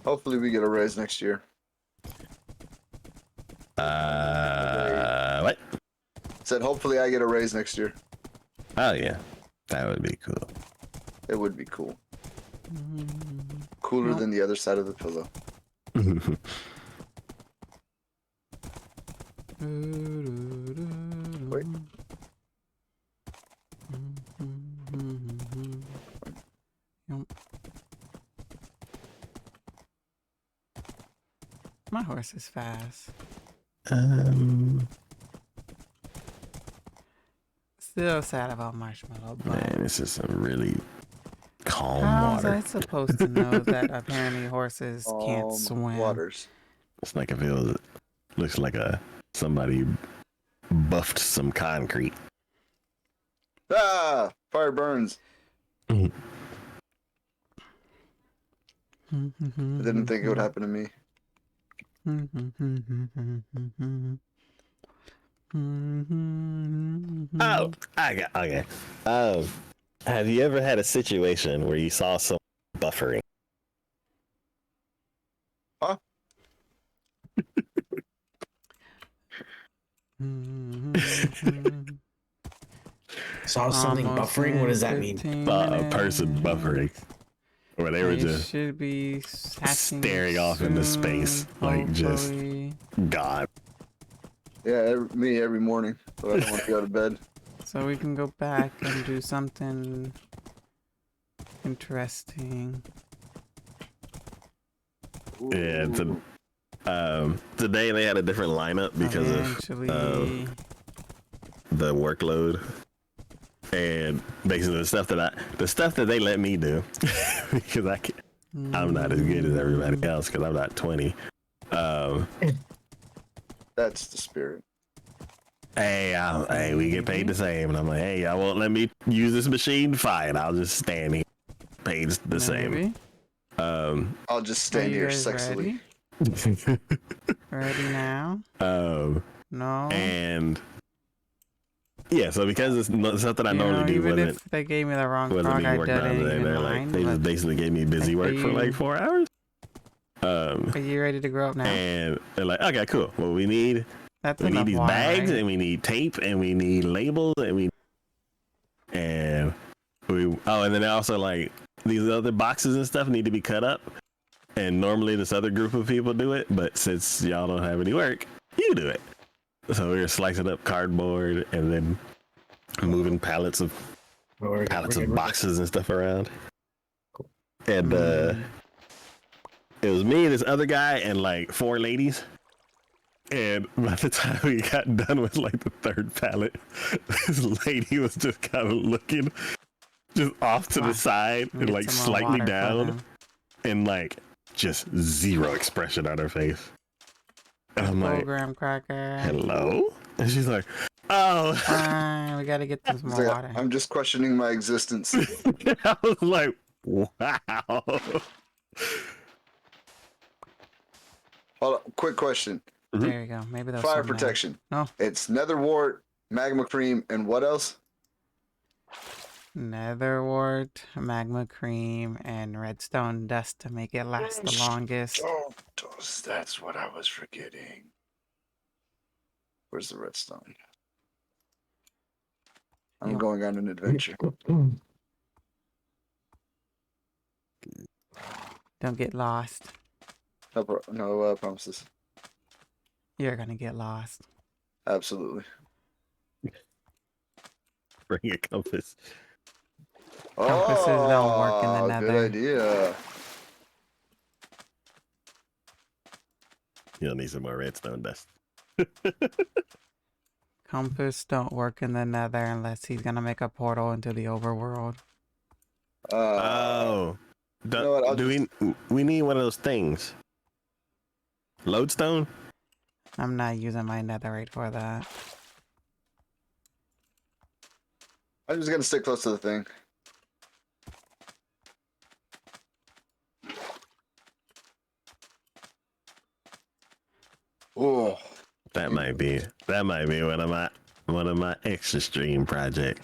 Hopefully we get a raise next year. What? Said hopefully I get a raise next year. Oh yeah, that would be cool. It would be cool. Cooler than the other side of the pillow. Wait. My horse is fast. Still sad about Marshmallow, but Man, this is some really calm how was water. I supposed to know that apparently horses can't swim? Waters. It's like looks like somebody buffed some concrete. Ah, fire burns. I didn't think it would happen to me. Oh, okay. Have you ever had a situation where you saw some buffering? Huh? Saw something Almost buffering? What does that in mean? 15 A person minutes. buffering. Where they were It just should be staring off into space, like just God. Yeah, me every morning, but I don't want to go to bed. So we can go back and do something interesting. Yeah, today they had a different lineup because Eventually. of the workload and basically the stuff that they let me do because I'm not as good as everybody else because I'm not 20. That's the spirit. Hey, we get paid the same, and I'm like, hey, y'all won't let me use this machine? Fine, I'll just stand here, paid the same. I'll just stand here sexily. Ready now? No. And yeah, so because it's something I normally do even wasn't if they gave me the wrong wasn't clock, being I worked on didn't today. even They're like, mind. they just basically gave me busy work for like 4 hours. Are you ready to grow up now? And they're like, okay, cool. Well, we need these water, bags, right? and we need tape, and we need labels, and and then also like these other boxes and stuff need to be cut up. And normally this other group of people do it, but since y'all don't have any work, you do it. So we were slicing up cardboard and then moving pallets of boxes and stuff around. And it was me, this other guy, and like 4 ladies. And by the time we got done with like the 3rd pallet, this lady was just kind of looking just off to the side and like slightly down and like just zero expression on her face. And I'm like, program cracker. hello? And she's like, oh. Fine, we gotta get some more water. I'm just questioning my existence. I was like, wow. Hold on, quick question. There you go. Maybe that's Fire protection. No. It's nether wart, magma cream, and what else? Nether wart, magma cream, and redstone dust to make it last the longest. That's what I was forgetting. Where's the redstone? I'm going on an adventure. Don't get lost. No promises. You're gonna get lost. Absolutely. Bring a compass. Compasses don't work in the nether. Good idea. You'll need some more redstone dust. Compass don't work in the nether unless he's gonna make a portal into the overworld. We need one of those things? Lodestone? I'm not using my netherite for that. I'm just gonna stick close to the thing. Oh, That might be one of my extra stream projects.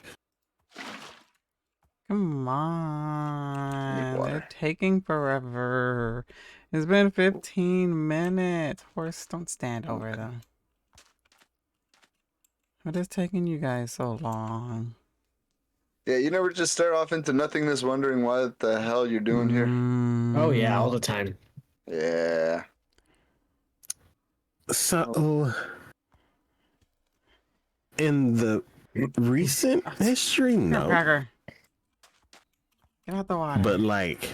Come on. They're taking forever. It's been 15 minutes. Horse, don't stand over them. What is taking you guys so long? yeah, you never just stare off into nothingness wondering what the hell you're doing here? Oh, yeah, all the time. Yeah. So, in the recent history, no. Cracker. Get out the water. But like,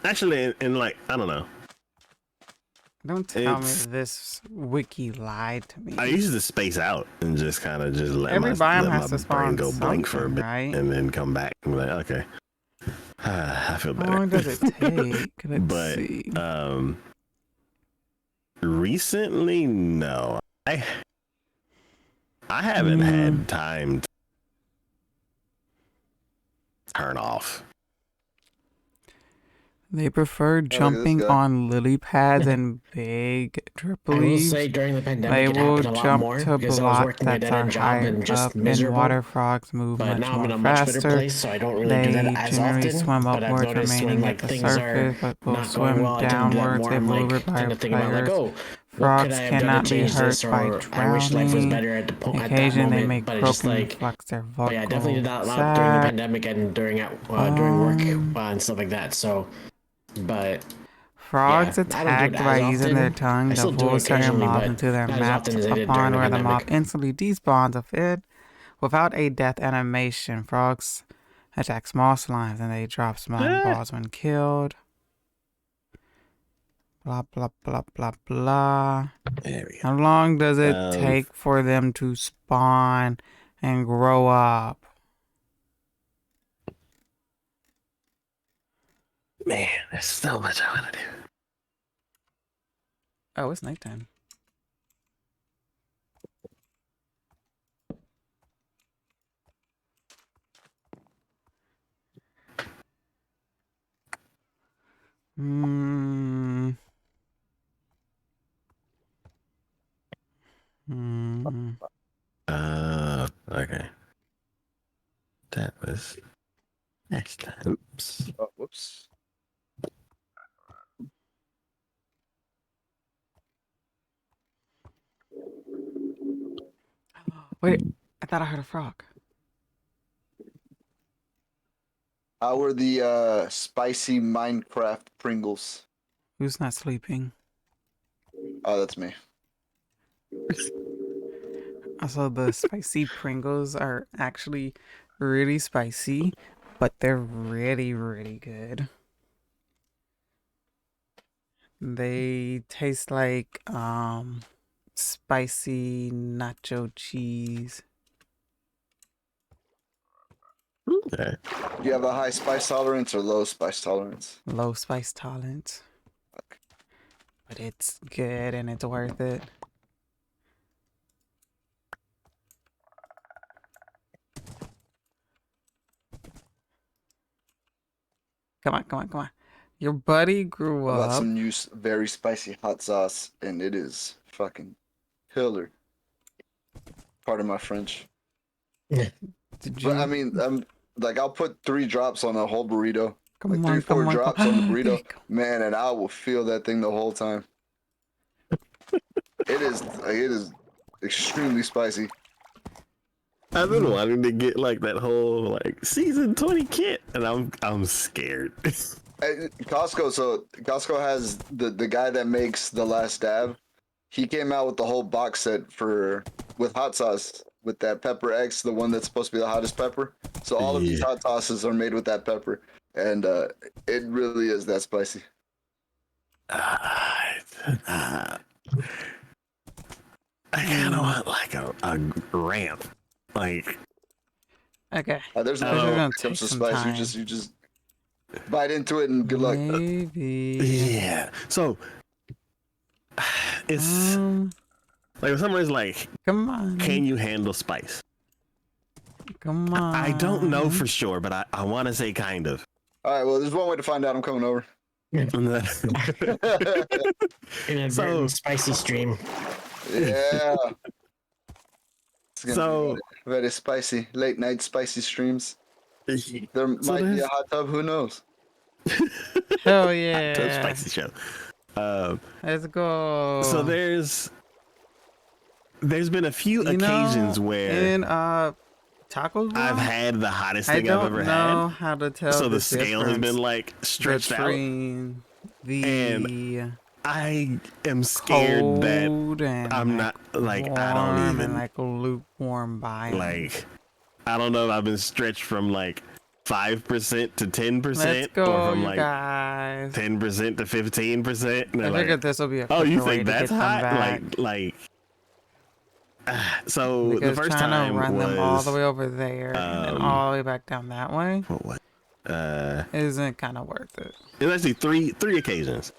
actually, in like, I don't know. Don't tell me this wiki lied to me. I used to space out and just kind of just let Every my, biome let has my to brain spawn go blank for a something, bit right? and then come back and be like, okay, I feel How better. long does it take? Let's But see. recently, no, I haven't had time to turn off. They prefer jumping on lily pads and big drip I will leaves. say during the pandemic They it will happened a lot jump more to because I was blocks working a that dead are end job higher and just up, and miserable. water frogs move But much now I'm more in a much better faster. place, so I don't really do that They as generally often. swim But I've upwards, noticed when remaining at like the things are surface, but will not going swim well, I tend to do that downwards more. if I'm like lured by tend to think about like, players. oh, what could Frogs I have done to cannot be change hurt this, by or I wish life was drowning. better at that Occasionally, they moment. may But it's just croak and like, flex their but yeah, I definitely did vocal that a lot during the sac. pandemic and during work and stuff like that. So, but Frogs yeah, I don't do it attacked by as using their often. tongue I to still do pull it certain occasionally, mobs but into their not as map often as I did during upon the where the mob pandemic. instantly despawns of it. Without a death animation, frogs attack small slimes and they drop slime balls when killed. Blah, blah, blah, blah, blah. There we go. How long does it take for them to spawn and grow up? Man, there's so much I want to do. Oh, it's nighttime. Okay. That was next time. Oops. Oh, whoops. Wait, I thought I heard a frog. How were the spicy Minecraft Pringles? Who's not sleeping? Oh, that's me. Also, the spicy Pringles are actually really spicy, but they're really, really good. They taste like spicy nacho cheese. Okay. Do you have a high spice tolerance or low spice tolerance? Low spice tolerance. Okay. But it's good and it's worth it. Come on, come on, come on. Your buddy grew I up. got some new very spicy hot sauce, and it is fucking killer. Pardon my French. Did you? But I mean, like I'll put 3 drops on a whole burrito. Come Like on, 3, 4 come on, drops come on the on. burrito, man, and I will feel that thing the whole time. It is extremely spicy. I've been wanting to get like that whole like season 20 kit, and I'm scared. Costco, so Costco has the guy that makes the Last Dab. He came out with the whole box set with hot sauce with that pepper X, the one that's supposed to be the hottest pepper. So all of these hot sauces are made with that pepper, and it really is that spicy. I kind of want like a ramp, like. Okay. There's This no is when gonna it comes take to some spice. time. You just bite into it and good luck. Maybe. Yeah. So it's like if someone's like, come on. Can you handle spice? Come on. I don't know for sure, but I want to say kind of. All right. Well, there's one way to find out. I'm coming over. Inadvertent spicy stream. Yeah. It's gonna So be very spicy. Late night spicy streams. There might be a hot tub. Who knows? Hell yeah. Hot tub spicy show. Let's go. So there's been a few occasions where in Taco Bell, I've had the hottest I thing I've ever don't know had. how to tell So the the scale has been like stretched out, between the and I am scared that I'm not like I don't warm even and like a lukewarm biome. like I don't know if I've been stretched from like 5% to 10%, Let's go, or from you like guys. 10% to 15%. I figured this will be a oh, quicker you way think to that's get them hot? back. So Because the first trying time to run was them all the way over there and then all the way back down that way what? isn't kind of worth it. It was actually three occasions.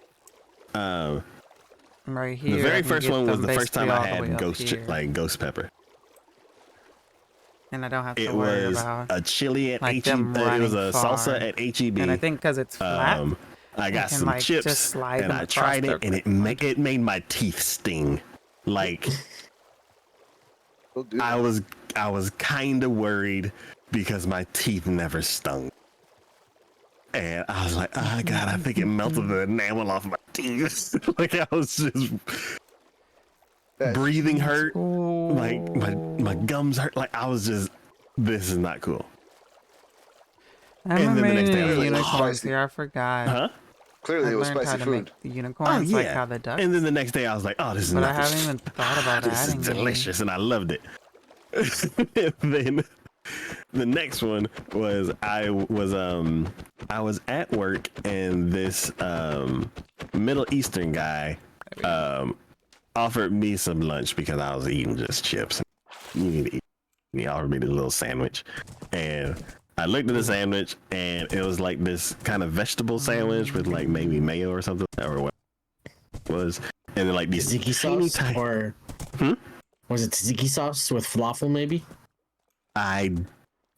Right here, The very I can first get one was them the first time basically I all the way had up here. ghost pepper. And I don't have to It worry was about a chili at like HEB. them It was running a far. salsa at HEB. And I think because it's flat, I got can, some like, chips just slide and them I across tried the it and it made my teeth sting. Like I was kind of worried because my teeth never stung. And I was like, oh God, I think it melted the enamel off my teeth. Like I was just breathing hurt. Like my gums hurt. Like I was just, this is not cool. I haven't then the made next day I was any like, unicorns spicy. here. I forgot. Huh? Clearly, I it was learned how spicy to food. make the unicorns like how the ducks. And then the next day I was like, oh, this is But not I haven't even thought about this adding is any. delicious, and I loved it. And then the next one was I was at work and this Middle Eastern guy offered me some lunch because I was eating just chips. You need to eat. He offered me this little sandwich, and I looked at the sandwich, and it was like this kind of vegetable sandwich with like maybe mayo or something, or what it was, and then like these Tzatziki sauce, or was it tzatziki sauce with falafel? Maybe. I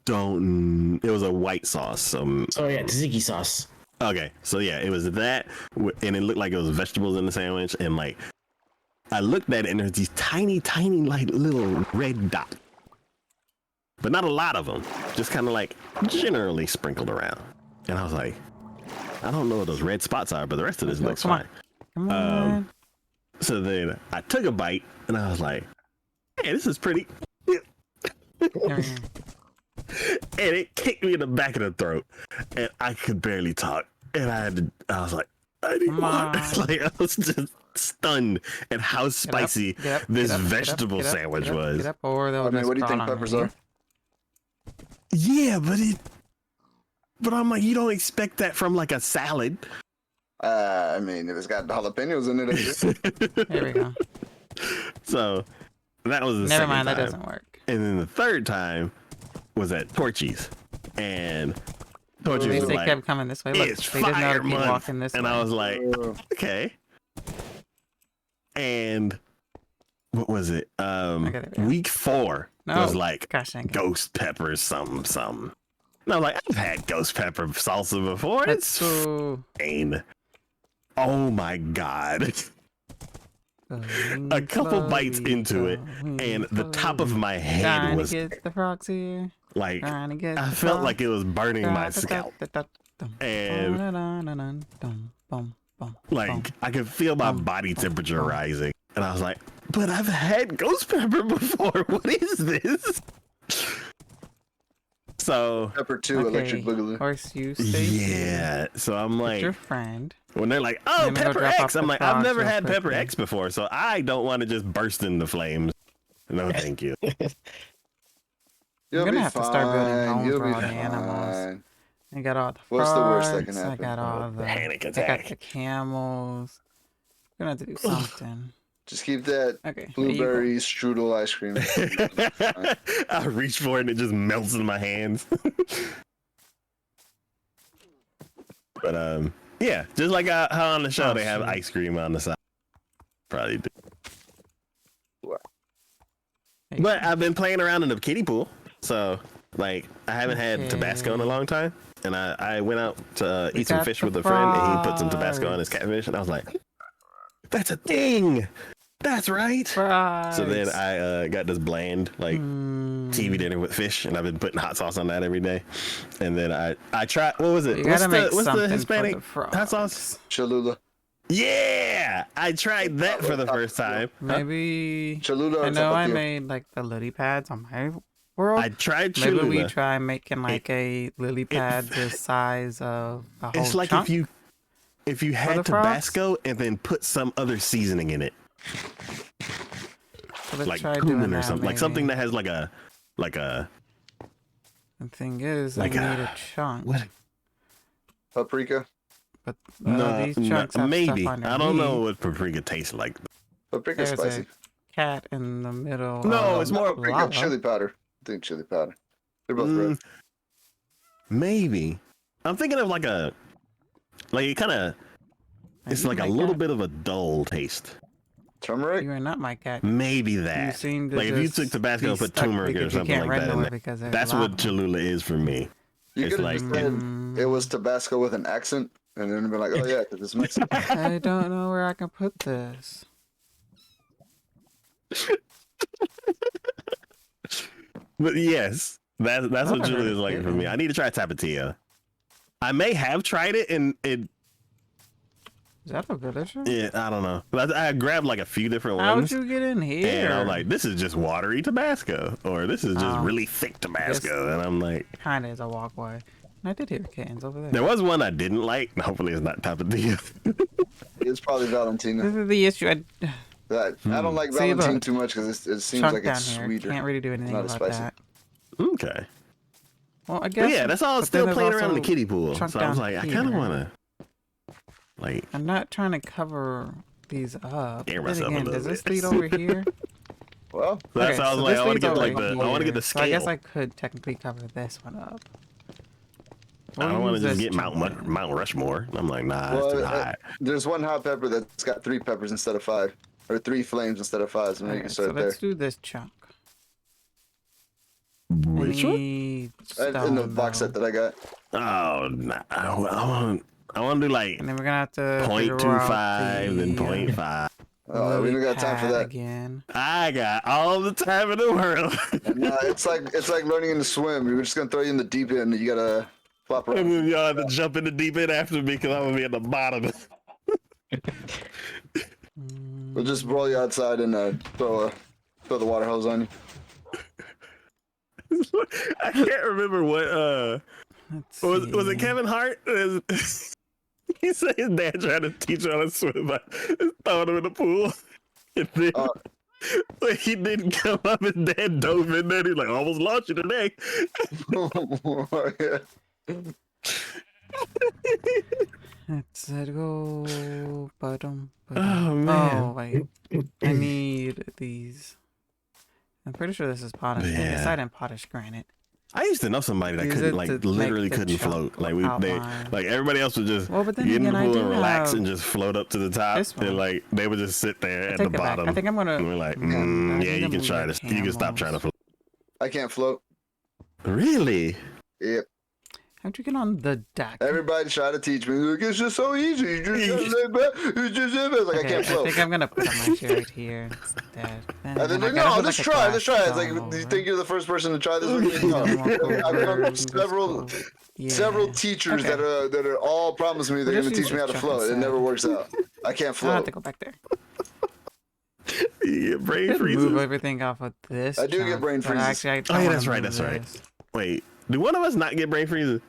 don't. It was a white sauce. So yeah, tzatziki sauce. Okay, so yeah, it was that, and it looked like it was vegetables in the sandwich, and like I looked at it, and there's these tiny, like little red dots, but not a lot of them, just kind of like generally sprinkled around. And I was like, I don't know what those red spots are, but the rest of this looks fine. Come on. So then I took a bite, and I was like, hey, this is pretty. There we go. And it kicked me in the back of the throat, and I could barely talk. And I was like, I didn't want. Like I was just stunned at how spicy this vegetable sandwich was. Get up, or they'll I mean, just what do you think crawl on peppers me. are? Yeah, but I'm like, you don't expect that from like a salad. I mean, if it's got jalapenos in it, There we go. So that was the Never second mind, that time. doesn't work. And then the third time was at Torchy's, and Torchy's At least was they like, kept coming this way. Look, it's they didn't know fire to keep month, walking this and way. I was like, okay. And what was it? Okay, there we go. Week 4 was like Gosh, dang it. ghost pepper something. And I was like, I've had ghost pepper salsa before. Let's It's go. fine. Oh my God. A couple bites into it, and the top of my head was get the frogs here. like, Trying to get I the felt frogs. like it was burning my scalp. And like, I could feel my body temperature rising. And I was like, but I've had ghost pepper before. What is this? So Pepper 2, Electric Boogaloo. Of course, you stay yeah. So I'm like, your friend. when they're like, oh, Let me go Pepper drop off X, the I'm like, I've frogs never real had Pepper quickly. X before, so I don't want to just burst into flames. No, thank you. You'll gonna be have to start building fine. homes You'll for be all the fine. animals. I got all the What's the worst that can frogs, I happen? got all the Panic I got attack. the camels. We're gonna have to do something. Just keep that Okay. blueberry strudel ice cream. I reach for it and it just melts in my hands. But yeah, just like how on the show they have ice cream on the side. Probably do. But I've been playing around in the kiddie pool, so like I haven't had Tabasco in a long time, and I went out to eat some fish with a friend, and he put some Tabasco on his catfish, and I was like, "That's a thing, that's right." So then I got this bland like TV dinner with fish, and I've been putting hot sauce on that every day. And then I tried, what was it? You What's gotta make the something Hispanic for the hot sauce? Cholula. Yeah, I tried that for the first time. Maybe Cholula. I or know I tapatio. made like the lily pads on my world. I tried Maybe Cholula. we try making like a lily pad the size of a whole It's like chunk. if you had the frogs? Tabasco and then put some other seasoning in it, So let's like try doing cumin or that, something, like something maybe. that has like a The thing is, Like, I need a chunk. What? Paprika. But No, these chunks have maybe. stuff underneath. I don't know what paprika tastes like. Paprika's There's spicy. a cat in the middle. No, of it's more Paprika, lava. chili powder. I think chili powder. They're both red. Maybe. I'm thinking of like it kind of. It's like a little bit of a dull taste. Turmeric? You are not my cat. Maybe You that. seem to Like if you just took Tabasco be and put stuck turmeric or because you something can't like run that in nowhere there. because there's That's lava. what Cholula is for me. You It's could have like just said it was Tabasco with an accent, and then be like, oh yeah, because it's Mexican. I don't know where I can put this. But yes, that's what I've Julia heard is of like it. for me. I need to try Tapatio. I may have tried it, and it. Is that a delicious? Yeah, I don't know. But I grabbed like a few different How'd ones, you get in here? and I was like, "This is just watery Tabasco, or this is just really thick Tabasco." And I'm like, kind of is a walkway. And I did hear kittens over there. there was one I didn't like. Hopefully, it's not Tapatio. It's probably Valentina. This is the issue. I don't like See, Valentina look. too much because it seems Chunk like down it's here. sweeter. Can't really do anything Not as about spicy. that. Okay. Well, I But guess. yeah, that's all. but Still then playing there's around in the also kiddie pool. chunk So I was down like, I kind of here. want to, like, I'm not trying to cover these up. Scare Then myself a again, little does this bit. lead over here? Well, that's how I was like, this I want to leads get over like the, I want to get here. the So I guess scale. I could technically cover this one up. I don't want to We'll just use get this chunk then. Mount Rushmore. I'm like, nah, it's too well high. there's one hot pepper that's got 3 peppers instead of 5, or 3 flames instead of 5. So maybe you Okay, can so start there. let's do this chunk. Which I one? need In the stone, box though. set that I got. Oh, nah, I want to do like And then we're gonna have to figure out 0.25 then the, 0.5. Oh, we lily don't got time for pad that. again. I got all the time in the world. No, it's like learning to swim. We're just gonna throw you in the deep end. And you gotta flop And around. then y'all have to jump in the deep end after me because I'm gonna be at the bottom. We'll just roll you outside and throw the water hose on you. I can't remember what Let's was it see. Kevin Hart? He said his dad tried to teach him how to swim by throwing him in the pool. And then when he didn't come up, his dad dove in there. He's like, almost lost you today. Yeah. Let's go. Oh, man. Oh wait, I need these. I'm pretty sure this is potash. Yeah. Andesite and potash granite. I used to know somebody that Use couldn't, it like, to literally make the couldn't chunk float. Like they, outline. like everybody else would just Well, but then get in the again, I pool do and relax have and just float up to the top. this one. And like they would just sit there at the Take it back. bottom. I think I'm gonna. And we're like, I yeah, need you to can move try the to, you can stop trying to camels. float. I can't float. Really? Yep. How'd you get on the deck? Everybody try to teach me. Like, it's just so easy. You just gotta lay back. It's just like I Okay, can't I float. think I'm gonna put my chair right here instead. And then I no, gotta put, let's like, a try. Let's try. It's glass like, dome do you over think it. you're the first person to try this with me? No. And then we'll go I've been over on this several cool- Yeah. several teachers Okay. that are all promising me they're We'll gonna just teach me use how to the float. It chunk never inside. works out. I can't I'll have float. to go back there. You get brain Could freezes. move everything off of this. I do get chunk, brain but freezes. Actually, I Oh, don't yeah, wanna that's right, move that's right. this. Wait, do one of us not get brain freezes?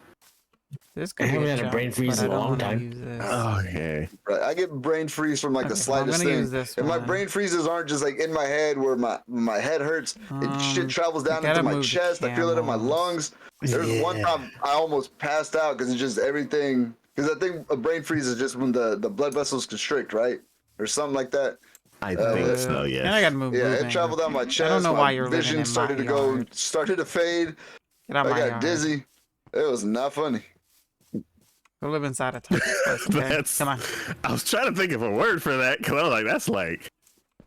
This I could be haven't a had a chunk, brain freeze but I in a don't long wanna time. use this. Okay. Right. I get brain freeze from like Okay, the well, I'm slightest gonna thing. use this If my one. brain freezes aren't just like in my head where my head hurts, it shit travels down gotta into my move the chest. I feel it in my camels. lungs. There's one time I almost passed out because it's just everything. Because I think a brain freeze is just when the blood vessels constrict, right, or something like that. I think so, And I yes. gotta move. Yeah, moving. it traveled down my chest. I don't know my why you're living vision in started my to go, yard. started to fade. Get out I my got yard. dizzy. It was not funny. Go live inside a Taco's place, okay? That's, Come on. I was trying to think of a word for that because I was like, that's like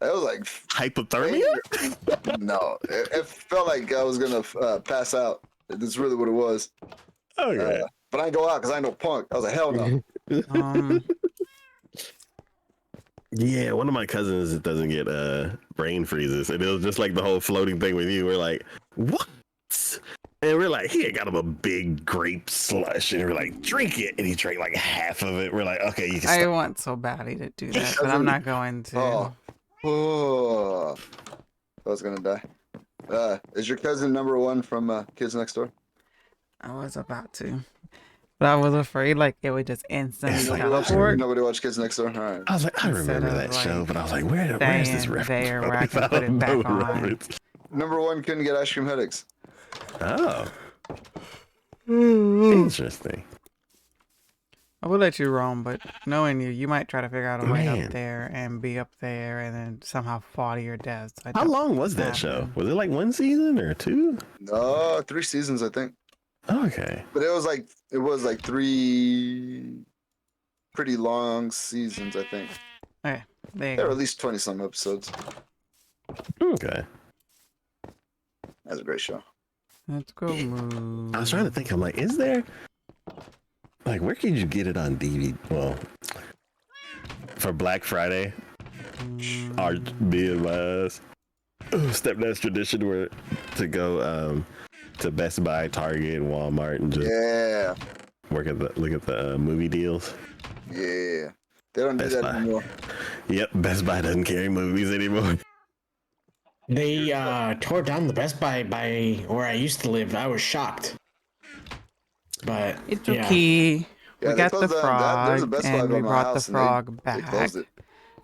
It was like hypothermia? no, it felt like I was gonna pass out. That's really what it was. Okay. But I didn't go out because I ain't no punk. I was like, hell no. Um, Yeah, one of my cousins doesn't get brain freezes. And it was just like the whole floating thing with you. We're like, what? And we're like, he got him a big grape slush. And we're like, drink it. And he drank like half of it. We're like, okay, you can I stop. want so badly to do that, but I'm not going to. Oh, I was gonna die. Is your cousin number one from Kids Next Door? I was about to. But I was afraid like it would just instantly like, teleport. Nobody watched Kids Next Door? All right. I was like, I remember Instead that of, show, like, but I was like, where's this staying reference? there from? where I can Without put it back no on. reference. Number one couldn't get ice cream headaches. Oh. Interesting. I will let you roam, but knowing you, you might try to figure out a way Man. up there and be up there and then somehow fall to your death. I How don't long think was it's that show? happening. Was it like 1 season or 2? No, 3 seasons, I think. Okay. But it was like 3 pretty long seasons, I think. Okay, there you There were go. at least 20 some episodes. Okay. That's a great show. Let's go move. I was trying to think. I'm like, is there like where can you get it on DVD? Well, for Black Friday, our me and my stepdad's tradition were to go to Best Buy, Target, Walmart, and just Yeah. look at the movie deals. Yeah. They don't do Best that Buy. anymore. Yep, Best Buy doesn't carry movies anymore. They tore down the Best Buy by where I used to live. I was shocked. But It's yeah. okay. Yeah, We they got the closed down. There's a frog, Best Buy and by we my brought the house, and frog they back. closed it.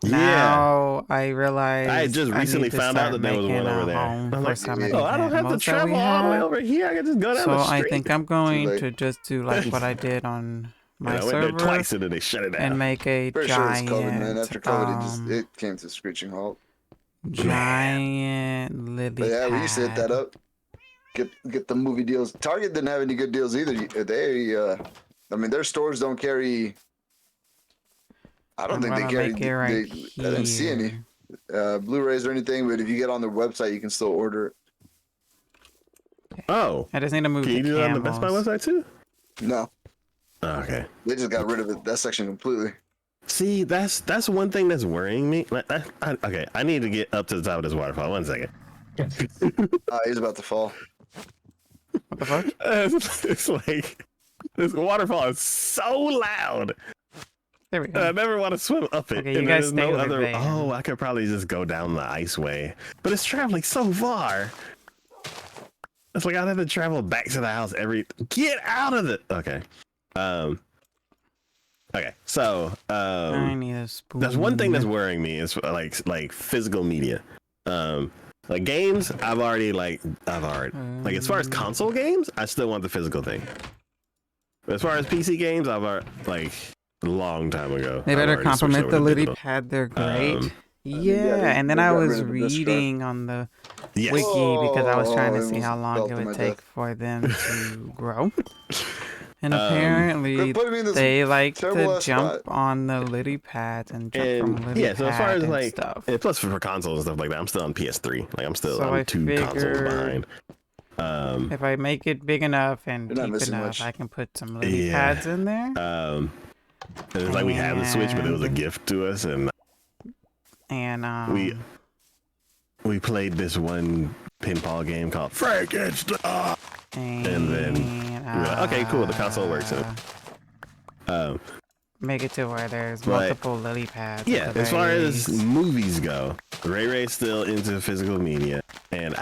Yeah. Now I realize I just recently need to found out start that there was making one over a there. home I'm for like, some of oh, these I don't have to animals that we travel all the way have. over here. I can just go down So the I street. think I'm going late. to just do like what I did on And my I went there server twice and then they shut it down. and make a Pretty sure it's giant, COVID, man. After COVID, it came to a screeching halt. giant lily But yeah, we used to hit that pad. up. Get the movie deals. Target didn't have any good deals either. I mean, their stores don't carry. I don't I'm think they gonna carry. make it right I didn't see any here. Blu-rays or anything. But if you get on their website, you can still order it. Oh, I just need to move can you the do that on the Best Buy camels. website too? No, Oh, okay. they just got rid of it. That section completely. See, that's one thing that's worrying me. Like, okay, I need to get up to the top of this waterfall. 1 second. He's about to fall. What the fuck? It's like this waterfall is so loud. There we I go. never want to swim up it. Okay, you and guys there's no stay over other. there. Oh, I could probably just go down the iceway, but it's traveling so far. It's like I'd have to travel back to the house Get out of it. Okay. Okay. So I need a spoon. that's one thing that's worrying me is like physical media. Like games, I've already like as far as console games, I still want the physical thing. But as far as PC games, I've already like a long time ago. They I've better already switched compliment over the to lily digital. pad. They're great. yeah, And then they I got was rid of the disc drive. reading on the Yes. wiki because I was trying to Oh, see it how almost long fell it to my would take death. for them to grow. And Um, apparently, Put me in this they like to terrible-ass jump spot. on the lily pads and jump from And lily yeah, so as far pad as and like, stuff. and plus for consoles and stuff like that, I'm still on PS3. Like I'm So I 2 consoles figured behind. If I make it big enough and You're not deep missing enough, much. I can put some lily Yeah. pads in there. And it's like we had the Switch, but it was a gift to us, and And we played this one pinball game called Frankenstein. And then we were like, okay, cool, the console works. So, make it to where there's but- multiple lily pads. at yeah, the as far very as least. movies go, Ray Ray's still into physical media, and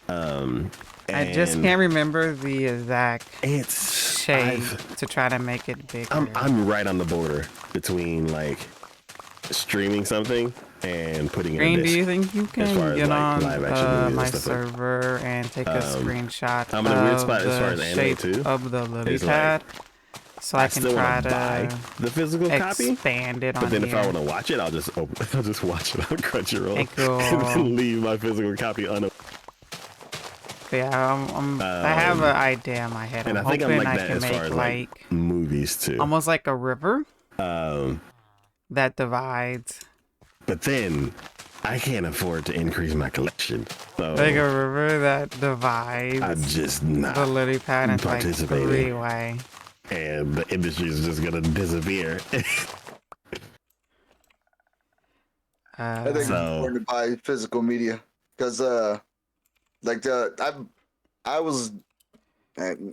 I just can't remember the exact It's shape to try to make it bigger. I'm right on the border between like streaming something and putting it Green, in do you disc. think you as far can as, get like, on live action movies and my stuff like- server and take a screenshot I'm in a weird of spot as far the as anime, shape too. of the lily It's like, pad, so I can still try want to buy to the physical copy. expand it on But then here. if I want to watch it, I'll just watch it on Crunchyroll Hey, cool. and then leave my physical copy on. Yeah, I have an idea in my head. And I'm I think I'm hoping like I that can as make far as like like movies too. almost like a river Um, that divides, but then I can't afford to increase my collection, so like a river that divides I'm just not. the lily pad into like participating. three-way. And the industry is just gonna disappear. I think it's So- important to buy physical media because, I was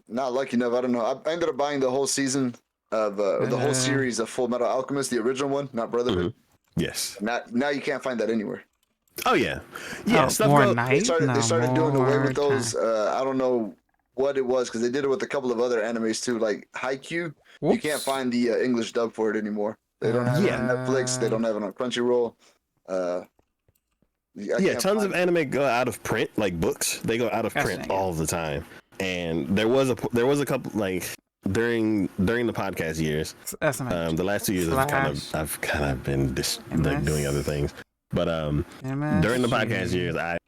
not lucky enough. I don't know. I ended up buying the whole season of the whole series of Full Metal Alchemist, the original one, not Brotherhood. Yes. Now you can't find that anywhere. Oh yeah. Yeah. Oh, stuff more goes. night? They started doing away with more those. I don't know what it was because they did it with a couple of other animes too, like Haikyuu. You Whoops. can't find the English dub for it anymore. They don't have it on Netflix. They don't have it on Crunchyroll. I Yeah, can't tons find of anime go out of print, like books. They go out of print Fascinating. all the time. and there was a couple like during the podcast years. SMH. The last 2 years I've kind of been like doing other things, but during the podcast years I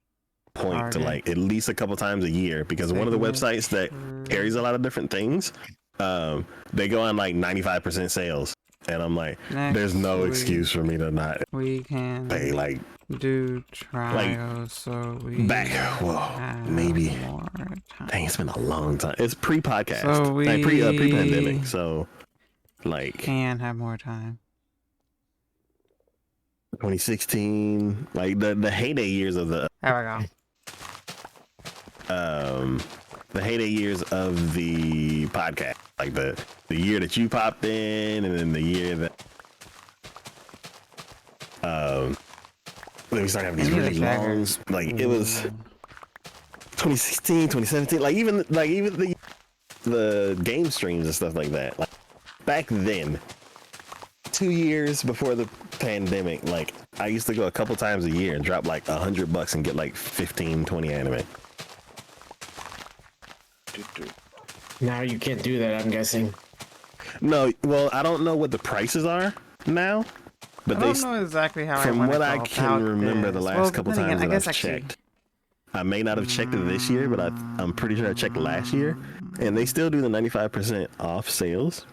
point to like at least a couple times a year because one of the websites that carries a lot of different things, they go on like 95% sales, and I'm like, there's no excuse for me to not pay like do trials, like, so we maybe more time. Dang, it's been a long time. It's pre-podcast, so like pre-pandemic, so like can have more time. 2016, like the heyday years of the there we go. The heyday years of the podcast, like the year that you popped in, and then the year that then we started having these really long, like it was 2016, 2017, like even the game streams and stuff like that. Like back then, 2 years before the pandemic, like I used to go a couple times a year and drop like $100 and get like 15, 20 anime. Now you can't do that, I'm guessing. No, well, I don't know what the prices are now, but I don't know exactly how. From what I can remember, the last couple times that I've checked, I may not have checked it this year, but I'm pretty sure I checked last year, and they still do the 95% off sales.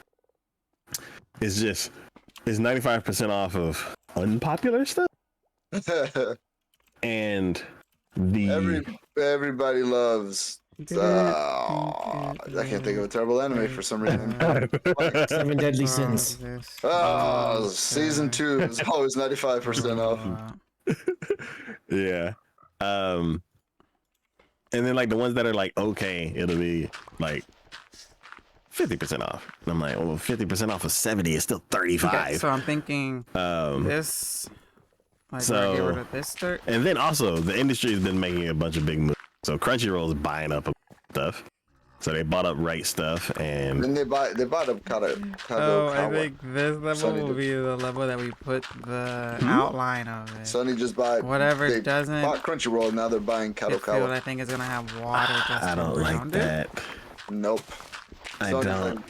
It's 95% off of unpopular stuff, and everybody loves. I can't think of a terrible anime for some reason. 7 Deadly Sins. Season 2 is always 95% off. Yeah. And then like the ones that are like okay, it'll be like 50% off. And I'm like, well, 50% off of 70 is still 35. Okay, so I'm thinking this. Like, so this start? And then also the industry has been making a bunch of big moves. So Crunchyroll is buying up stuff. So they bought up Right Stuff, and then they bought up I think this level will be the level that we put the outline of it. Sonny just bought whatever doesn't bought Crunchyroll. Now they're buying Kadokawa. I think is gonna have water just I don't like that. Nope. I don't.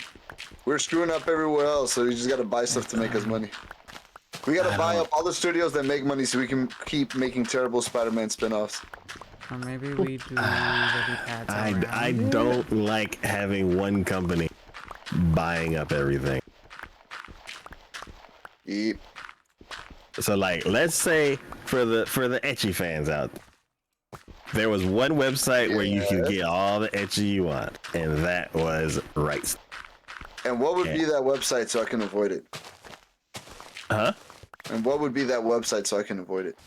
We're screwing up everywhere else, so you just gotta buy stuff to make us money. We gotta buy up all the studios that make money so we can keep making terrible Spider-Man spin-offs. Or maybe we do pads. I don't like having one company buying up everything. Yep. So like, let's say for the ecchi fans out there was one website where you could get all the ecchi you want, and that was Right. And what would be that website so I can avoid it? Huh? And what would be that website so I can avoid it?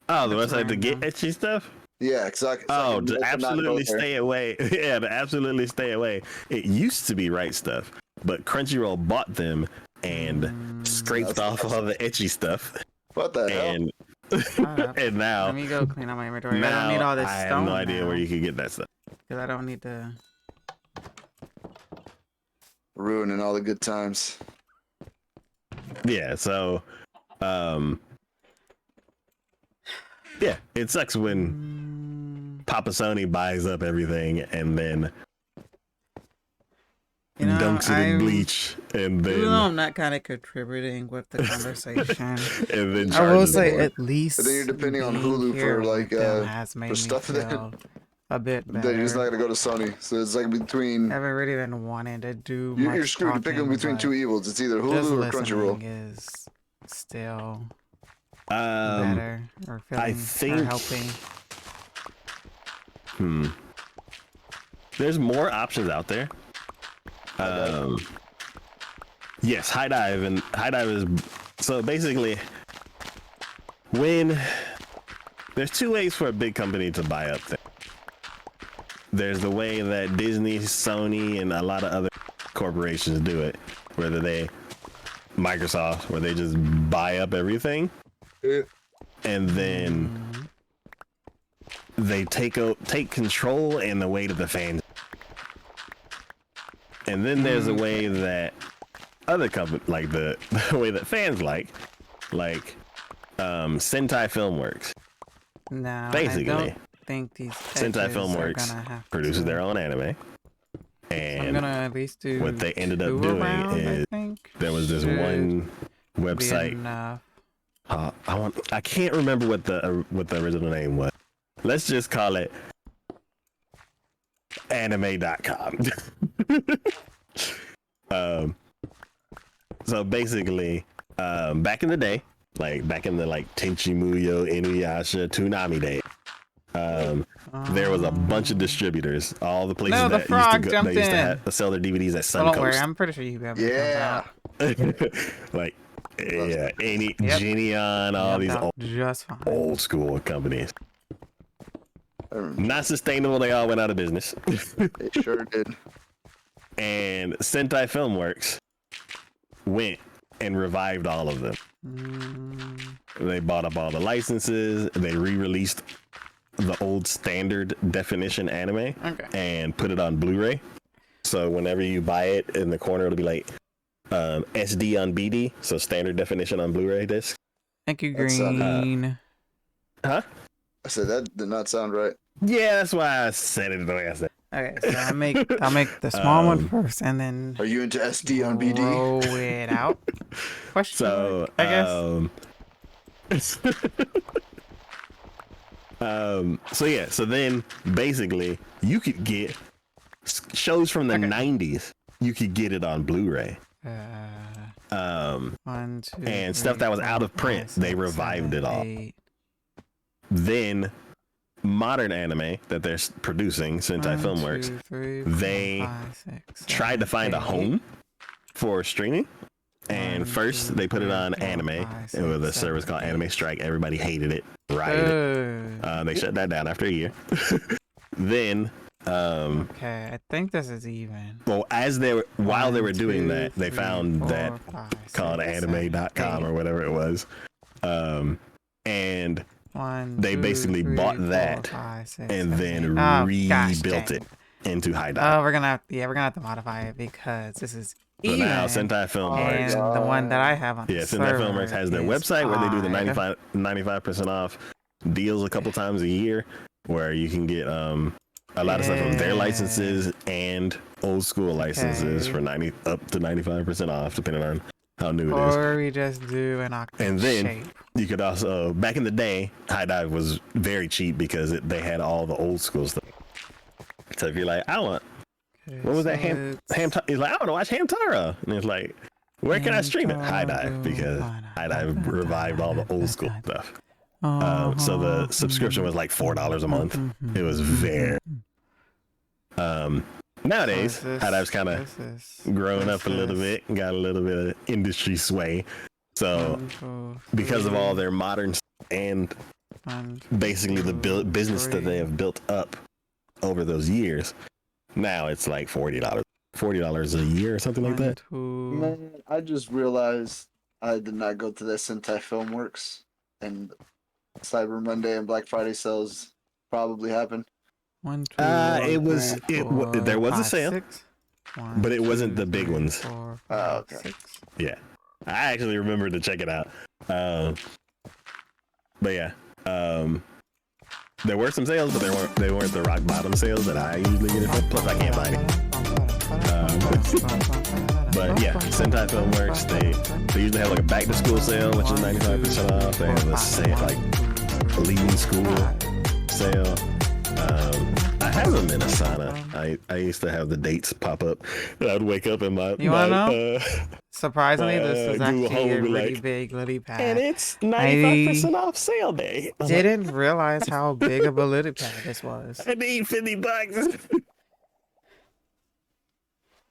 Oh, the website to get ecchi stuff? Yeah, exactly. Oh, to absolutely stay away. Yeah, to absolutely stay away. It used to be Right Stuff, but Crunchyroll bought them and scraped off all the ecchi stuff. What the hell? And now, let me go clean up my inventory. I don't need all this stone. I have no idea where you can get that stuff. Because I don't need to. Ruining all the good times. Yeah, so, yeah, it sucks when Papa Sony buys up everything and then dunks it in bleach, and then even though I'm not kind of contributing with the conversation, and then I will say at least. But then you're depending on Hulu for like for stuff that a bit better. You're just not gonna go to Sony, so it's like between. I haven't really been wanting to do. You're screwed. You're picking between two evils. It's either Hulu or Crunchyroll. Is still better or feeling, I think or helping. There's more options out there. Yes, High Dive is so basically when there's two ways for a big company to buy up things. There's the way that Disney, Sony, and a lot of other corporations do it, whether Microsoft, where they just buy up everything, and then they take control in the way that the fans. And then there's a way that other companies, like the way that fans like Sentai Filmworks. No, basically. think these Sentai edges are Filmworks gonna have produces to... their own anime. I'm And gonna at least do what they ended up 2 doing around, is I think. there was this Should one be website. enough. I can't remember what the original name was. Let's just call it anime.com. So basically, back in the day, like back in the Tenchi Muyo, Inuyasha, Toonami day, there was a bunch of distributors. All the places No, the that frog used jumped to in. sell their DVDs at Well, don't worry, Suncoast. I'm pretty sure you have it. Yeah. Like, yeah, any Yep. Genion, all these Just fine. old school companies. I remember. Not sustainable. They all went out of business. They sure did. And Sentai Filmworks went and revived all of them. They bought up all the licenses. They re-released the old standard definition anime and put it on Blu-ray. So whenever you buy it, in the corner it'll be like SD on BD, so standard definition on Blu-ray disc. Thank you, That sounded- Green. Huh? I said that did not sound right. Yeah, that's why I said it the way I said. Okay, so I'll make the small one first, and then Are you into SD on BD? roll it out. Question So mark, I guess. So yeah, so then basically you could get shows from the 90s. You could get it on Blu-ray. 1, 2, And 3, stuff that was out of 4, print, 5, they 6, revived 7, it all. 8. Then modern anime that they're producing, Sentai 1, Filmworks, 2, 3, they 4, 5, 6, 7, tried to find a 8. home for streaming. And 1, first 2, they put it 3, on 4, anime. 5, It was a 6, service 7, called 8. Anime Strike. Everybody hated it, rioted it. They shut that down after a year. Then Okay, I think this is even. well, while they were 1, doing 2, that, they 3, found 4, that 5, 6, called 7, anime.com 8. or whatever it was. And 1, they 2, basically 3, bought 4, that 5, 6, and 7, then 8. Oh, gosh, rebuilt dang. it into high dive. Oh, we're gonna have to modify it because this is So even. now Sentai Filmworks, and the one that I have on yeah, the Sentai server Filmworks has their is website where they do the odd. 95% off deals a couple times a year, where you can get a lot of stuff from their Yeah. licenses and old school licenses Okay. for 90 up to 95% off, depending on how new it is. Or we just do an octave And then shape. you could also, back in the day, High Dive was very cheap because they had all the old school stuff. So if you're like, what was that Ham? He's like, I want to watch Hamtaro, and it's like, where can I stream it? High Dive, because High Dive revived all the old school stuff. So the subscription was like $4 a month. It was very. Nowadays, High Dive's kind of grown up a little bit, and got a little bit of industry sway. So because of all their modern and basically the business that they have built up over those years, now it's like $40 a year or something like that. Man, I just realized I did not go to that Sentai Filmworks, and Cyber Monday and Black Friday sales probably happened. 1, 2, It was 3, 4, there was a 5, sale, 6. 1, but it wasn't 2, the big 3, ones. 4, Oh, 5, okay. 6. Yeah, I actually remember to check it out. But yeah, there were some sales, but they weren't the rock bottom sales that I usually get it from. Plus, I can't find it. But yeah, Sentai Filmworks, they usually have like a back to school sale, which is 95% off. They have a sale, like leaving school sale. I have them in Asana. I used to have the dates pop up. I'd wake up in my You wanna know? Surprisingly, this is Google actually Home a would be really like, big lily pad. and it's 95% off sale day. I was like, Didn't realize how big of a lily pad this was. I need $50.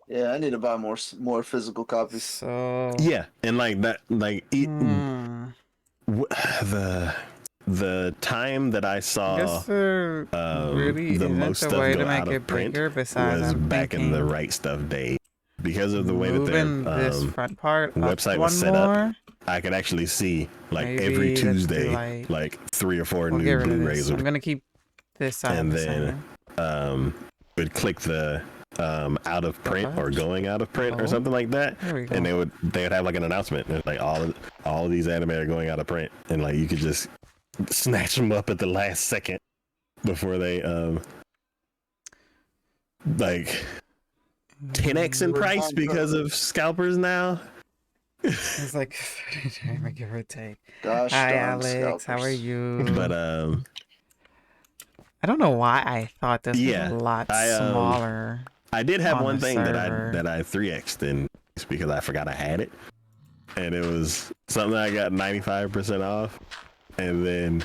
Yeah, I need to buy more physical copies. So Yeah, and like that, like the time that I I saw guess there really the isn't most a stuff way go to make out of it print bigger. Besides, was I'm back in the thinking Right Stuff days. Because of the way that their moving this front part website up was one set up, more. I could actually see like Maybe every let's do, Tuesday, like 3 or 4 We'll get new rid of Blu-rays this. I'm gonna keep this side and the then same. would click the out of print or going out of print or something like that, There we go. and they would have like an announcement. It's like all of these anime are going out of print, and like you could just snatch them up at the last second before they like 10x in price because of scalpers now. It's like give or take. Gosh Hi, darn Alex. How are scalpers. you? But I don't know why I thought this was yeah, a lot I smaller. I did have on one the thing server. that I 3x'd in because I forgot I had it, and it was something I got 95% off, and then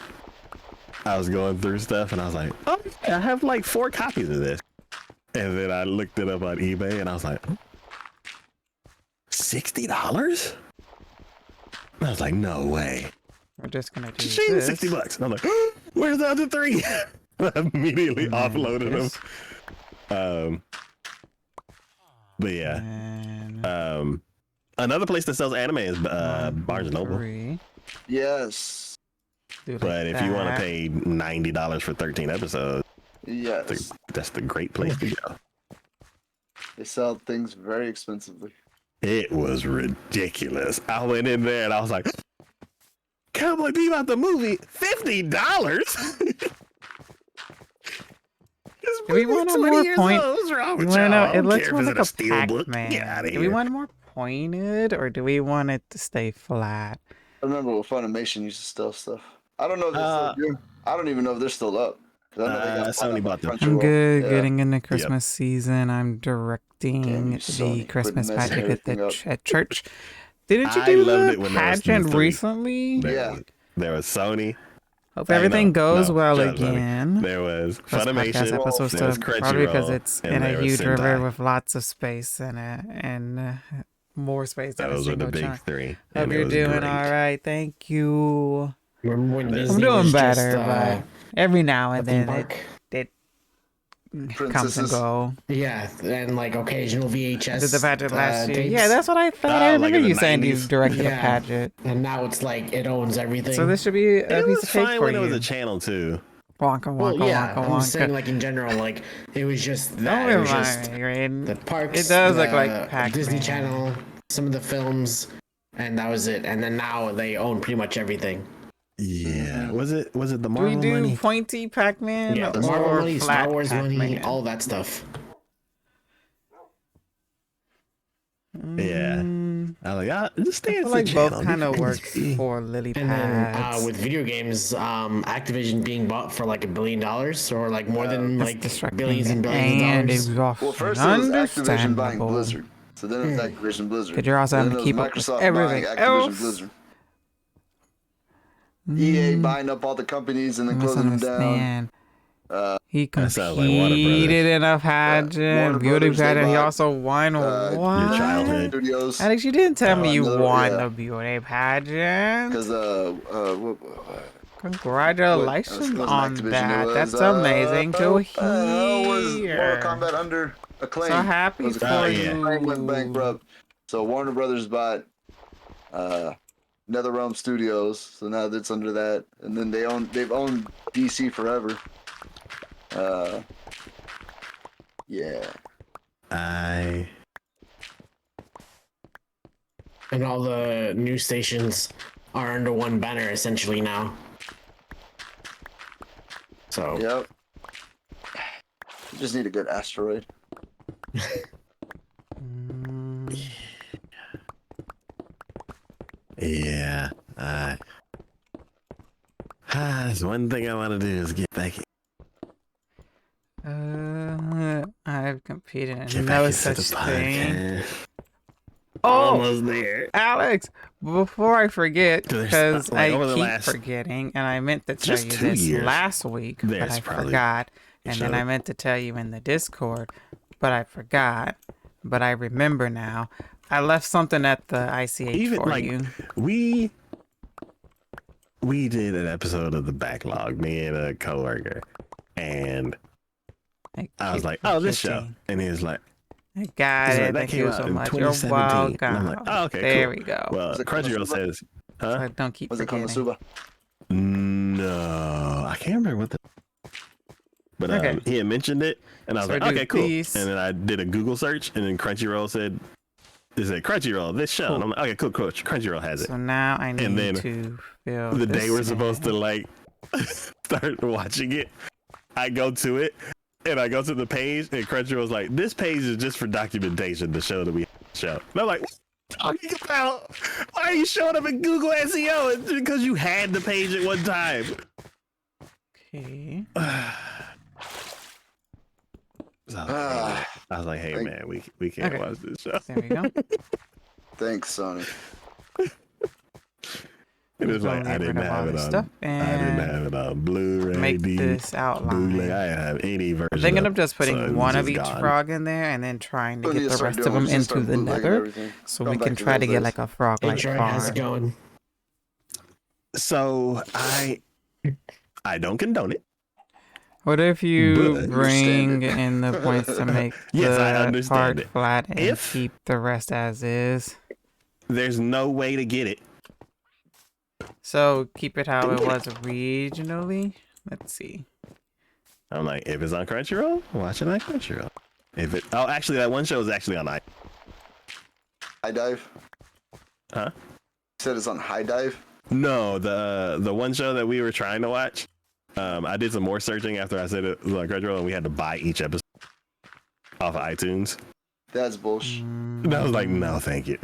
I was going through stuff and I was like, oh, I have like 4 copies of this, and then I looked it up on eBay and I was like, $60? I was like, no way. We're just gonna do Shame, this. $60. And I'm like, where's the other 3? I immediately offloaded them. But yeah. And Another place that sells anime is Barnes and Noble. 3. Yes. Do like But if you want to that. pay $90 for 13 episodes, Yes. that's the great place to go. They sell things very expensively. It was ridiculous. I went in there and I was like, Cowboy Bebop the movie, $50? Do we want a more point? What's wrong We with want to y'all? know. I It don't looks care more if like it's a in a steelbook. Get Pac-Man. out of Do we here. want more pointed, or do we want it to stay flat? I remember when Funimation used to sell stuff. I don't know if they still do. I don't even know if they're still up. 'Cause I know they got Sony bought them. I'm good. Yeah. Getting into Christmas season. I'm directing Damn you, the Sony. Christmas Quit messing pageant everything up. at church. Didn't you I do loved the it when there was pageant 3. recently? Yeah. There was Sony. Hope everything goes well shut up, Sony. again. There was First podcast Funimation. episode There was stuff, probably because Crunchyroll. it's and in a there was huge river Sentai. with lots of space in it, and more space than a Those were the single big chunk. 3. Hope And it you're was doing great. all right. Thank you. Remember when I'm Disney I'm doing was better, just, but every now and theme then park? it comes and Princesses. go. Yeah, and like occasional VHS. I did the pageant last year. tapes. Yeah, that's what I thought. I Oh, like remember in the you saying you 90s? directed a Yeah. pageant. And now it's like it owns everything. So this should be a It piece was of cake fine for when you. it was a channel too. Wonka, well, wonka, yeah, wonka, I'm saying wonka. like in general, like it was just that. Don't It was just remind me, Raiden. the parks. It does look the like Pac-Man. Disney Channel, some of the films, and that was it. And then now they own pretty much everything. Yeah. Was it the Do we Marvel do money? pointy Pac-Man Yeah, the or Marvel money, flat Star Wars money, Pac-Man? all that stuff. Yeah. I was like, just stay I at feel the like channel. both kind of You works can- for lily And then pads. with video games, Activision being bought for like $1 billion or like more than It's like distracting billions and billions and of dollars. exhausting. Well, first it was Activision buying Understandable. Blizzard. So then it was Activision Blizzard. But you're also Then having to it was keep up with Microsoft everything buying Activision else. Blizzard. EA buying up all the companies and then closing them down. Misunderstand. He That sounds like Warner competed in a Warner pageant, beauty Brothers, they pageant. He bought, also won Your what? childhood. Studios. Alex, you didn't tell me you another- won yeah. the beauty pageant. Because Congratulations It wasn't on Activision, that. it was, That's amazing to was Mortal hear. Kombat under Acclaim. So happy Was for Acclaim. yeah. Acclaim went bankrupt. So Warner Brothers bought NetherRealm Studios. So now that's under that. And then they've owned DC forever. Yeah. And all the news stations are under one banner essentially now. So Yep. You just need a good asteroid. Yeah. There's one thing I want to do is get back I've competed in Get no back such into the thing. podcast. Oh, Almost there. Alex, before I forget, There's, because like, I over the keep last- forgetting, and I meant to tell Just you 2 this years. last week, but There's I probably forgot, and each then other. I meant to tell you in the Discord, but I forgot, but I remember now. I left something at the ICH Even for like you. we did an episode of the backlog, me and a coworker, and I was keep like, "Oh, this show," forgetting. and he was like, I got he's like, it. "That Thank came you out so in much. You're 2017." welcome. And I'm like, "Oh, okay, There cool." we go. Well, Was it Crunchyroll Konosuba? says, "Huh? So don't keep Was it forgetting. Konosuba? No, I can't remember what the." But Okay. he had mentioned it, and I was So like, do "Okay, cool." these. And then I did a Google search, and then Crunchyroll said, "Is it Crunchyroll this show?" Cool. And I'm like, "Okay, cool. Crunchyroll has it." So now I need then to fill The day this we're supposed to in. like start watching it, I go to it, and I go to the page, and Crunchyroll's like, this page is just for documentation to show that we show. And I'm like, what are you talking about? Why are you showing up in Google SEO? It's because you had the page at one time. Okay. So I was like, hey man, we can't watch this show. There we go. Thanks, Sony. It was like I didn't have it on. I didn't have it on Blu-ray. Make this outline. Bootleg. I didn't have any version. Thinking of just putting so one of each gone. frog in there, and then trying to We need get to the start rest of doing- them just into start the bootlegging nether, everything. so Come we back can try to those get days. like a frog like Troy, how's it farm. going? So I don't condone it. What if you But- bring in the points to make Yes, I the understand part it. flat and If- keep the rest as is? There's no way to get it. So keep it how it was originally. Let's see. I'm like, if it's on Crunchyroll, watch it on Crunchyroll. If it, oh, actually, that one show is actually on High Dive? Huh? You said it's on High Dive? No, the one show that we were trying to watch. I did some more searching after I said it was on Crunchyroll, and we had to buy each episode off of iTunes. That's bullshit. And I was like, no, thank you.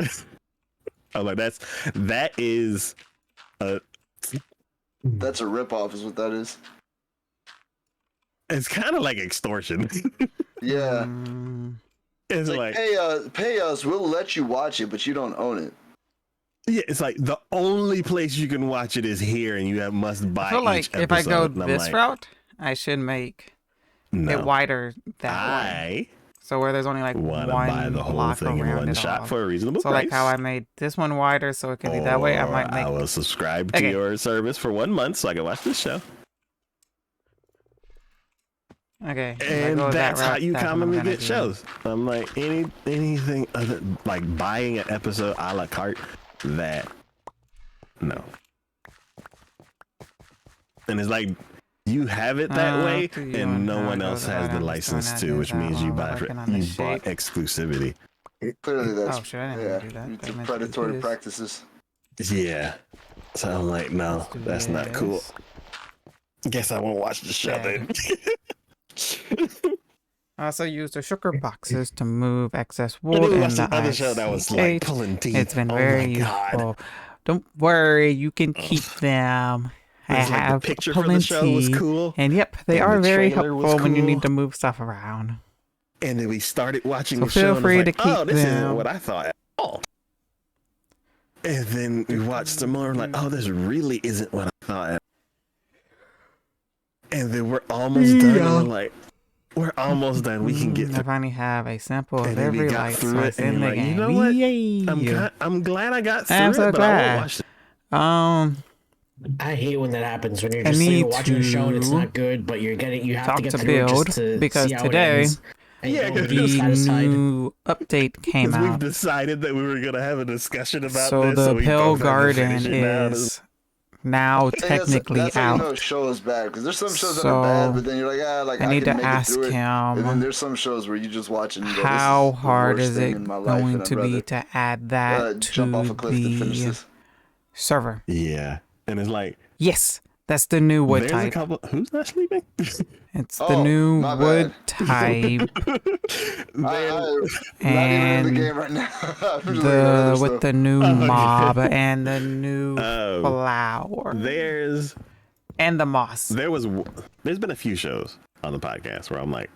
I was like, that is a. That's a ripoff, is what that is. It's kind of like extortion. Yeah. It's It's like, pay us, we'll let you watch it, but you don't own it. yeah, it's like the only place you can watch it is here, and you must buy I feel like each if I go episode. And I'm this like, route, I should make no, it wider that way. I So where there's only like want to one buy the whole block thing in around one it shot all. for a reasonable So price. like how I made this one wider so it can be that way, I might Or make. I will subscribe to Okay. your service for 1 month so I can watch this show. Okay. if I And go that that's how route, you that's what I'm commonly gonna get do. shows. I'm like anything other like buying an episode a la carte. That no. And it's like you have it that way, up to you and on no how one it else goes has about the it. I'm just license going to, at which it that means you while buy we're working on the you bought shape. exclusivity. Clearly that's Oh shit! I didn't yeah, do that. it's I meant to do predatory this. practices. Yeah. So I'm like, no, Let's do that's not cool. this. Guess I won't watch the show Okay. then. I also used the sugar boxes to move excess I wool did in watch the the other show that was like ICH. pulling teeth. It's been Oh very my God. useful. Don't worry, you can keep them. I It's like have the picture for the show was plenty. cool. And yep, they and are the very trailer was helpful when you cool. need to move stuff around. And then we started watching So the show. feel And free it's to like, oh, keep this them. isn't what I thought at all. And then we watched some more. Like, oh, this really isn't what I thought. And then we're almost done. And we're like, we're almost done. We can get I through. finally have a sample And of then we every got light through source it, and in the you're like, game. you know what? Yay! I'm glad I got through I'm it, so but I glad. won't watch it. I hate when that happens when you're I just like, need watching a show and it's to not good, but you have talk to get to through it build, just to because see how today it ends. And Yeah, you don't 'cause be the satisfied. new update came Because we've out. decided that we were going to have a discussion about So this. the we Pale both have to Garden finish it now. is now technically that's how you know a out. show is bad, because there's some shows that are bad, So, but then you're like, ah, like I need can to make ask it through it. And then him there's some shows where you just watch and you go, how this is the hard worst is thing it in my life, going and to I'd be rather, to add that jump off to a cliff than finish the this. server. Yeah. And it's like, Yes, that's the new wood there's a type. couple. Who's not sleeping? It's the Oh, new my wood bad. type. I'm not even in And the game right now. I'm just looking at other with stuff. the new Okay. mob and the new Oh. flower There's and the moss. there's been a few shows on the podcast where I'm like,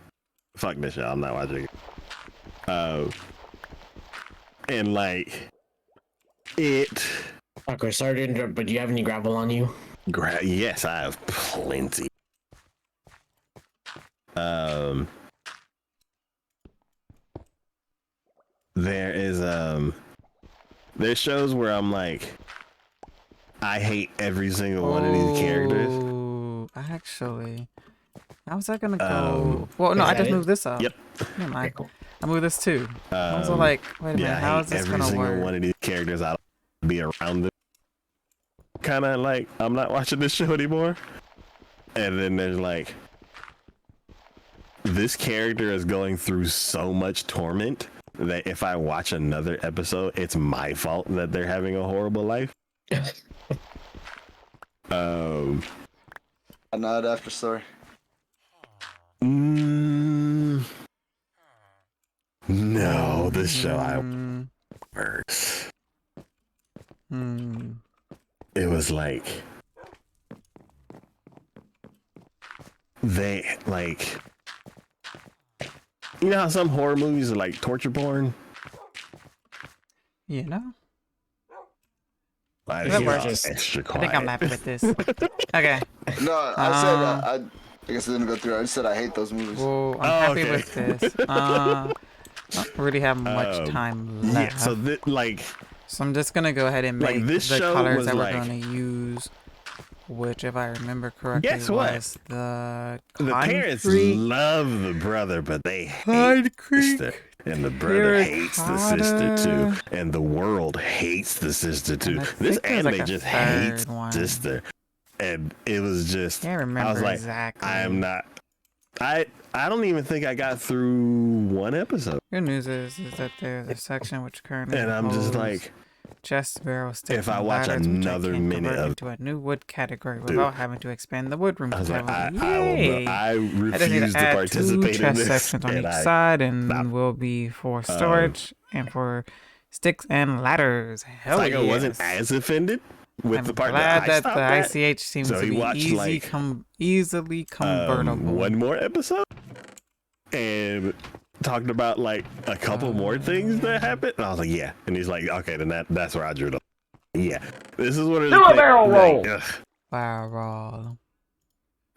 fuck this show, I'm not watching it. And like it Okay, sorry to interrupt, but do you have any gravel on you? yes, I have plenty. There is there's shows where I'm like, I hate every single one of these characters. Oh, actually, how was that gonna go? Um, Well, no, is I that just it? moved this up. Yep. Never mind. Okay, cool. I moved this too. I was like, wait a minute, Yeah, how I is hate this every gonna single work? one of these characters. I don't be around them. Kind of like, I'm not watching this show anymore. And then there's like, this character is going through so much torment that if I watch another episode, it's my fault that they're having a horrible life. A nod after story. No, this show I worse. It was like they like, you know how some horror movies are like torture porn? You know? Like, That it's works. extra I quiet. think I'm happy with this. Okay. No, I said I guess it didn't go through. I just said I hate those movies. Well, I'm happy with this. Don't really have much time left. Yeah, so So I'm just gonna go ahead and make like this the show colors was that we're like, gonna use, which, if I remember correctly, guess what? was the parents concrete. love the brother, but they hate the Concrete sister. And the brother hates the sister terracotta. too. And the world hates the sister too. And I This think there's, anime like, a just third hates one. sister. And it was just, Can't remember I was like, exactly. I am not, I don't even think I got through one episode. Good news is that there's a section which currently And I'm just holds like, chest, barrel, sticks, if I and watch ladders, which another I can minute convert of, into a new wood category without having to expand the wood room. I was like, heavily. I I just need refuse to to add participate two in chest this. sections on And each I side, and stopped. will be for storage and for sticks and ladders. Hell Psycho yes. wasn't as offended with I'm the part glad that I that stopped the at. ICH seems So to he be watched, easily convertible. one more episode and talked about like a couple more things that happened. And I was like, yeah. And he's like, okay, then that's where I drew it up. Yeah. This is what it is. Do a barrel roll. Barrel roll.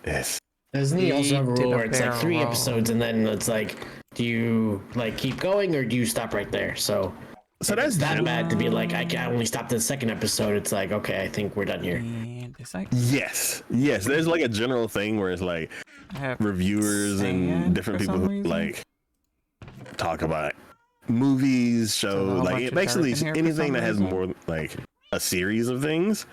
Yes. Doesn't he also have a He did rule a where it's like barrel 3 roll. episodes and then it's like, do you like keep going or do you stop right there? So So if that's it's that gen- bad to be like, I only stopped at the second episode. It's like, okay, I think we're done here. And it's like, Yes. There's like a general thing where it's like I have reviewers and sand different for people some who reason. like talk about movies, So a shows, whole bunch like of basically dirt in here for anything some that has reason? more like a series of things.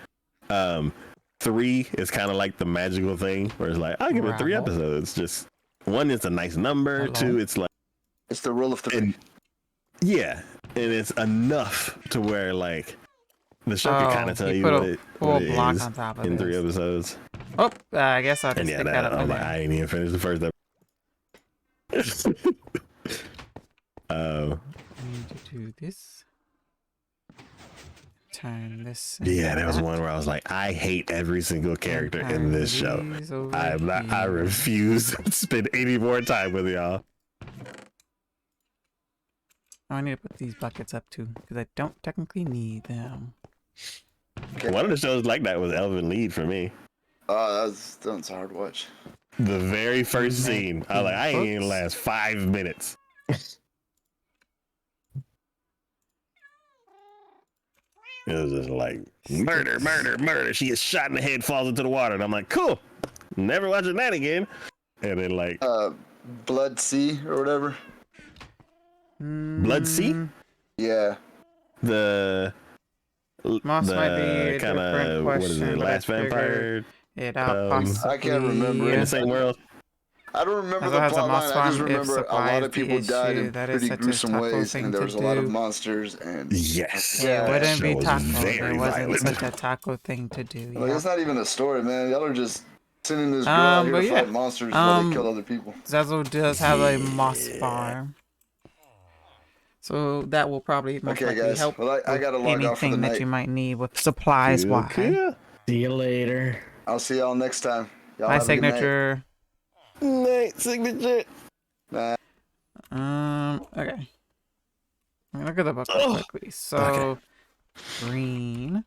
3 is kind of like the magical thing where it's like, I'll give it 3 Rabble. episodes. Just 1, it's a nice number. Hello? 2, it's like, It's the rule of 3. and yeah, and it's enough to where like the show can kind of tell he you put what a it, full what it block is on top of in 3 this. episodes. Oh, I guess I'll just And yeah, stick that up I'm in like, there. I ain't even finished the first episode. I need to do this. Turn this. Yeah, there was that. one where I was like, I hate every single character in turn this show. these over I here. refuse to spend any more time with y'all. Oh, I need to put these buckets up too, because I don't technically need them. One of the shows like that was Elvin Lead for me. Oh, that's a hard watch. The very first scene, I was like, I ain't even last 5 minutes. It was just like, murder, murder, murder. She gets shot in the head, falls into the water. And I'm like, cool. Never watching that again. And then like, Blood Sea or whatever. Blood Sea? Yeah. The Moss might be a kind different of, what is question, it, but I Last Vampire figured it out possibly. I can't remember. in the same world? I don't remember As the well as a plot moss line. I just farm, if remember a supplies lot of the people died issue, in that is pretty such a gruesome taco ways, thing and there to was a lot of do. monsters. And Yes. It Yeah, wouldn't show be was taco. very It wasn't violent. such a taco thing to do. like, Yeah. it's not even a story, man. Y'all are just sending this girl out here but to yeah. fight monsters while they kill other people. Zazzle does have a moss farm. So that will probably most Okay, likely guys. help Well, I with gotta log off for the anything that night. you might need with supplies wise. Okay. See you later. I'll see y'all next time. Y'all My have a good night. signature. Night signature. Bye. Okay. Let me look at the book real quickly. So, green.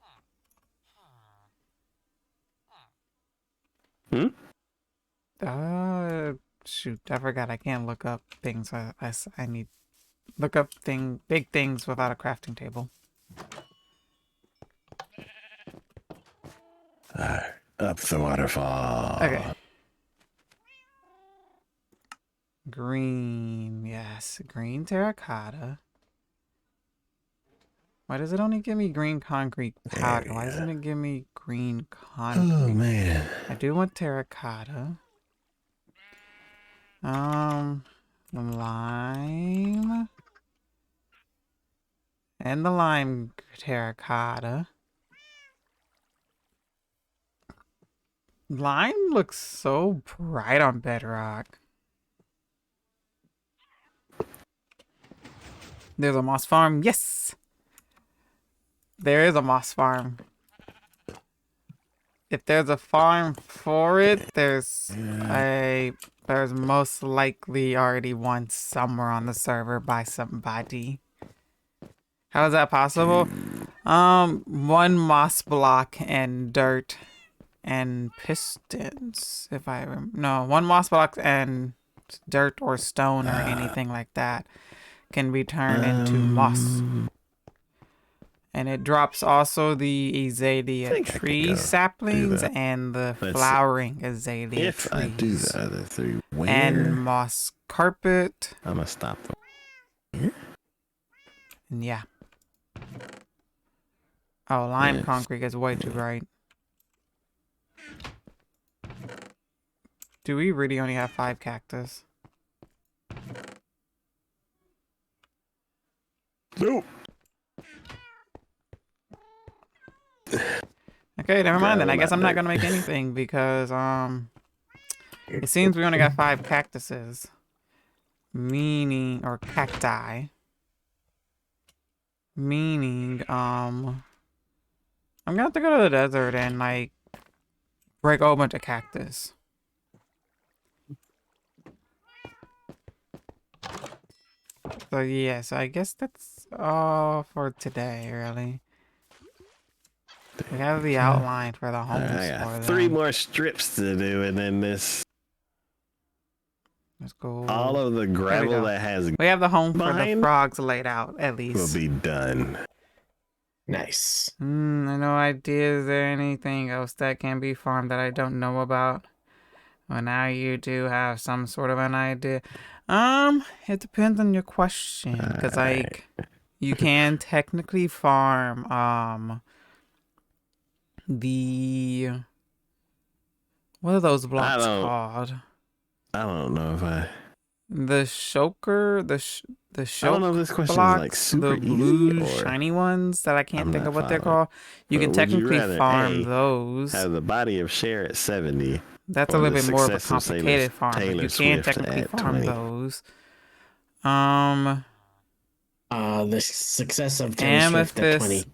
Shoot, I forgot. I can't look up things. I need look up big things without a crafting table. Up the waterfall. Okay. Green, yes, green terracotta. Why does it only give me green concrete powder? Why doesn't it give me green concrete? Oh man. I do want terracotta. Lime. And the lime terracotta. Lime looks so bright on bedrock. There's a moss farm. Yes. There is a moss farm. If there's a farm for it, there's most likely already one somewhere on the server by somebody. How is that possible? One moss block and dirt and pistons. If I remember, no, one moss block and dirt or stone or anything like that can be turned into moss. And it drops also the azalea tree saplings and the flowering azalea trees. If I do the other three, where? And moss carpet. I'm gonna stop them. And yeah. Oh, lime concrete is way too bright. Do we really only have 5 cactus? Nope. Okay, never mind then. I guess I'm not gonna make anything because it seems we only got 5 cactuses. Meaning, or cacti. Meaning, I'm gonna have to go to the desert and like break a whole bunch of cactus. So yeah, so I guess that's all for today, really. We have the outline for the homes. I got 3 more strips to do, and then this. Let's go. All of the gravel that has. We have the home for the frogs laid out, at least. Will be done. Nice. No idea. Is there anything else that can be farmed that I don't know about? Well, now you do have some sort of an idea. It depends on your question, because like you can technically farm what are those blocks called? I don't know if I. The choker, the choke I don't know if this question blocks, is like super the blue easy or shiny ones that I can't think of what they're following. called. You can technically farm those. Have the body of Cher at 70. That's a little bit more of a complicated farm, but you can technically farm those. The success of Taylor Swift at 20.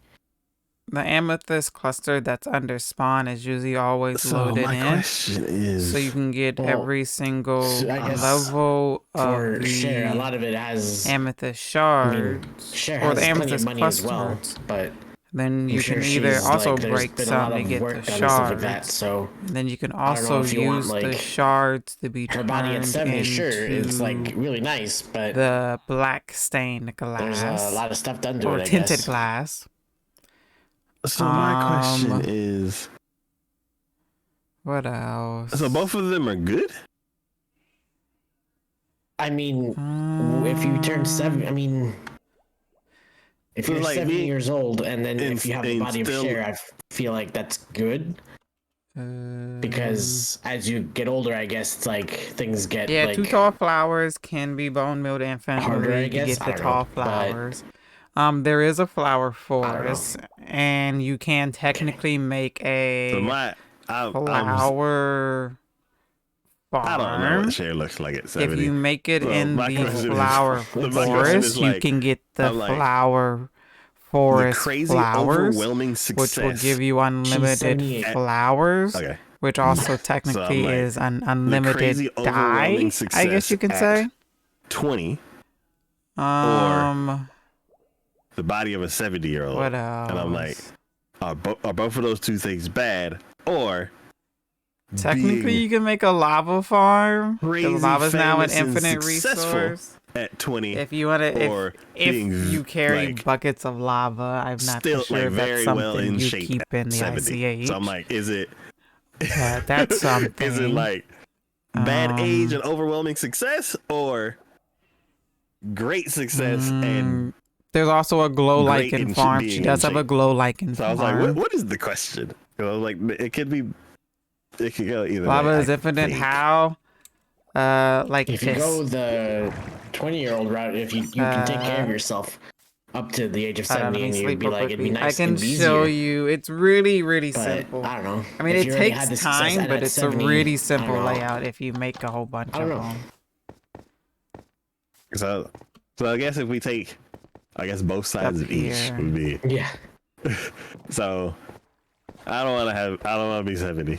The amethyst cluster that's under spawn is usually always loaded my in. question is, so you can get every single level for of Cher, a lot of it has amethyst shards. I mean, Cher or has the amethyst money clusters. As well, but then you can either also break some to get the shards. Like that, so and then you can also use the shards to be turned body at 70, into sure, it's like really nice, but the black stained glass. There's a lot of stuff done to or it. Tinted glass. So my question is, what else? So both of them are good? I mean, if you turn 7, I mean, if you're like 7 years old and then if you have the body of Cher, I feel like that's good. Because as you get older, I guess it's like things get like 2 tall flowers can be bone milled infinitely harder, I guess. to get the tall flowers. There is a flower forest, and you can technically make a flower farm. I don't know what Cher looks like at 70. If you make it in the flower forest, you can get the flower forest flowers, which will give you unlimited flowers, which also technically is an unlimited dye, I guess you can say. 20. Or the body of a 70-year-old. What else? And I'm like, are both of those 2 things bad? Or technically, you can make a lava farm. Because lava's now an infinite resource. At 20, if you want to, if you carry buckets of lava, I'm not sure if that's something you keep in the 70. ICH. So I'm like, is it? That's something. Is it like bad age and overwhelming success, or great success and? There's also a glow lichen farm. She does have a glow lichen farm. So I was like, what is the question? I was like, it could go either lava way. Is infinite. How? Like if you go the 20-year-old route, if you can take care of yourself up to the age of 70, and you'd be like, it'd be nice. I can show you. It's really simple. I don't know. I mean, it takes time, but it's 70, a really simple layout if you make a whole bunch of them. So I guess if we take I guess both sides Up of each here. would be. Yeah. So I don't want to be 70.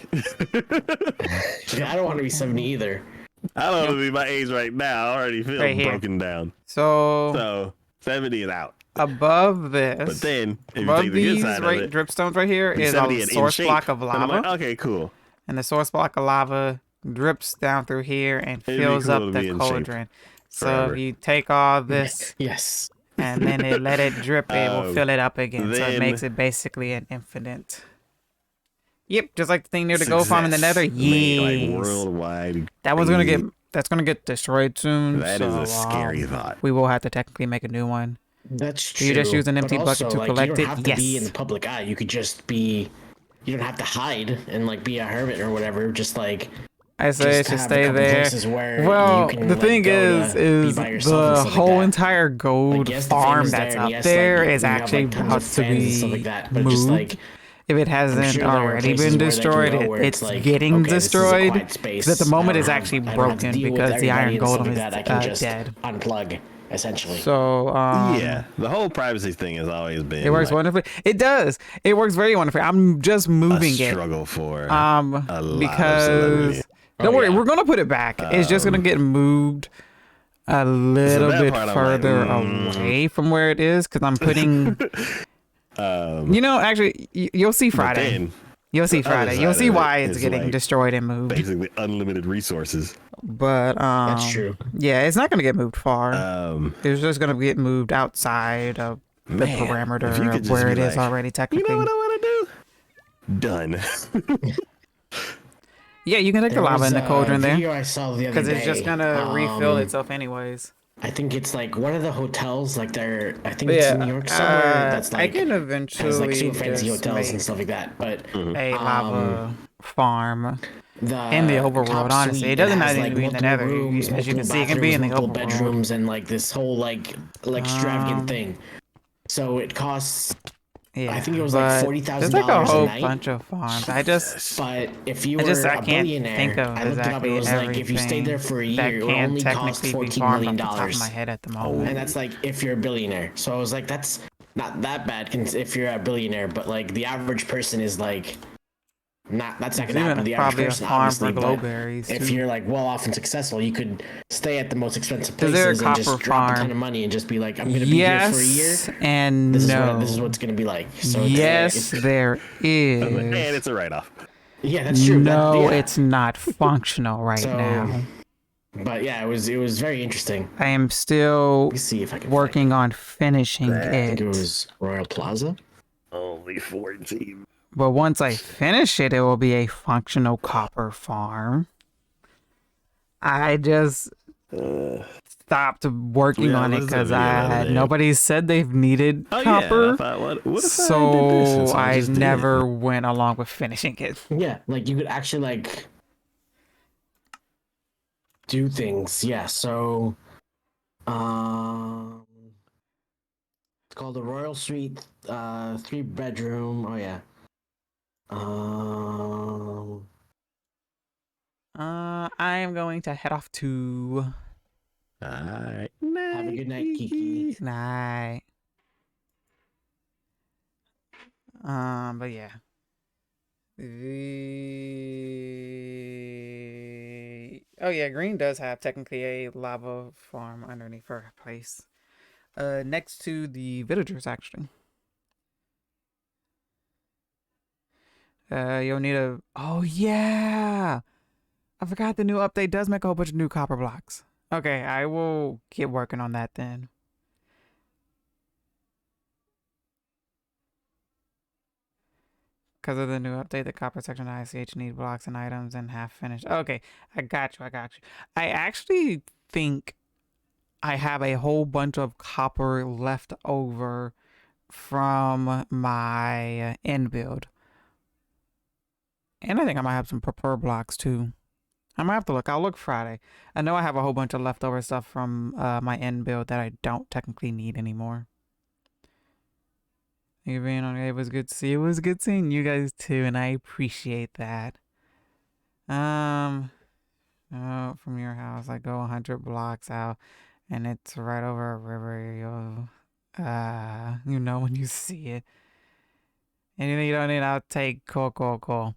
Yeah, I don't want to be 70 either. I don't want to be my age right now. I already feel Right here. broken down. So So 70 is out. above this, But then if you above take the good these side right of it, dripstones right here be is 70 a and in source shape, block of then I'm lava, like, okay, cool. and the source block of lava drips down through here and It'd be fills cool up to the be in shape cauldron. So forever. if you take all this Yes. and then it let it drip, it will fill it up again. So it then- makes it basically an infinite. Yep, just like the thing near the gold farm in the Nether. Success. Like Yes, worldwide. that one's gonna get destroyed soon. That so, is a scary thought. We will have to technically make a new one. That's Do true. you just use an empty but bucket also, to collect you don't have it? to be in Yes. the public eye. You could just be. You don't have to hide and like be a hermit or whatever. Just like. I say it just should have a stay couple there. places where Well, you can, the like, thing go is to be by yourself and the stuff like whole that. entire gold Like, yes, the farm fame is that's there, and up yes, there like, is you have, actually like, tons about of to fans and stuff be like that, but moved. just, like, If it I'm hasn't sure there are already places been where they can destroyed, go where it's like, getting okay, this is a destroyed. quiet space. 'Cause at the moment I it's don't actually have- I don't have to broken deal with because the everybody iron and stuff golem like is that. I can just dead. unplug, essentially. So Yeah, the whole privacy thing has always been. it works like, wonderfully. It does. It works very wonderfully. I'm just a moving it. struggle for a lot of Because celebrity. don't worry, yeah. we're gonna put it back. It's just gonna get moved a little that bit part I'm like, further away from where it is because I'm putting. You know, actually, you'll see But Friday. then, You'll see the other Friday. You'll side see of it why it's is, getting like, destroyed and moved. basically unlimited resources. But That's true. yeah, it's not gonna get moved far. It's It's just gonna get moved outside of the Man, if you parameter could of just where be it is like, already you technically. know what I want to do? Done. Yeah, you can take the There lava was in the a cauldron there video I saw the other because it's just day, gonna refill itself anyways. I think it's like one of the hotels, like they're, I think But it's yeah, in New York somewhere. That's I like can has eventually like super fancy just hotels and make stuff like that. But a lava farm the in the overworld. top Honestly, suite it doesn't has, need to be in the multiple Nether. rooms, As you can multiple see, it can be in the bathrooms, multiple overworld. bedrooms, and like this whole like extravagant thing. So it costs. Yeah, I think it was like but $40,000 there's like a whole a night. bunch of farms. But if you I were just- I a can't billionaire, think of I looked it up. It exactly was like if you stayed there for a everything year, it that would can only cost technically be $14 farmed million. off the top of my head at the moment. And that's like if you're a billionaire. So I was like, that's not that bad if you're a billionaire, but like the average person is like, that's not gonna happen to the average Probably a person, farm obviously. for But glowberries if too. you're like well off and successful, you could stay at the most expensive Is there a places and just copper drop a farm? ton of money and just be like, I'm gonna be here for a year. Yes and This no. is what it's gonna be like. So Yes, there and is. it's a write-off. yeah, that's true. No, yeah. it's not functional right So, now. But yeah, it was very interesting. I am still Let me see if I can working on finishing I think it. it was Royal Plaza. Only 14. But once I finish it, it will be a functional copper farm. I just stopped working Yeah, on it let's do because the other day. nobody said they've needed Oh copper. yeah. I thought, what if I did this? So And I just did it? never went along with finishing it. Yeah, like you could actually like do things. Yeah, so it's called the Royal Suite, 3-bedroom. Oh yeah. I am going to head off to Alright. Have a good night, Kiki. night. But yeah. Oh yeah, green does have technically a lava farm underneath her place. Next to the villagers actually. You'll need a. Oh yeah, I forgot the new update does make a whole bunch of new copper blocks. Okay, I will get working on that then. Because of the new update, the copper section of ICH need blocks and items and half finished. Okay, I got you. I actually think I have a whole bunch of copper left over from my end build. And I think I might have some purple blocks too. I might have to look. I'll look Friday. I know I have a whole bunch of leftover stuff from my end build that I don't technically need anymore. Thank you for being on. It was good to see you. It was good seeing you guys too, and I appreciate that. From your house, I go 100 blocks out, and it's right over a river. You know when you see it. Anything you don't need, I'll take. Cool.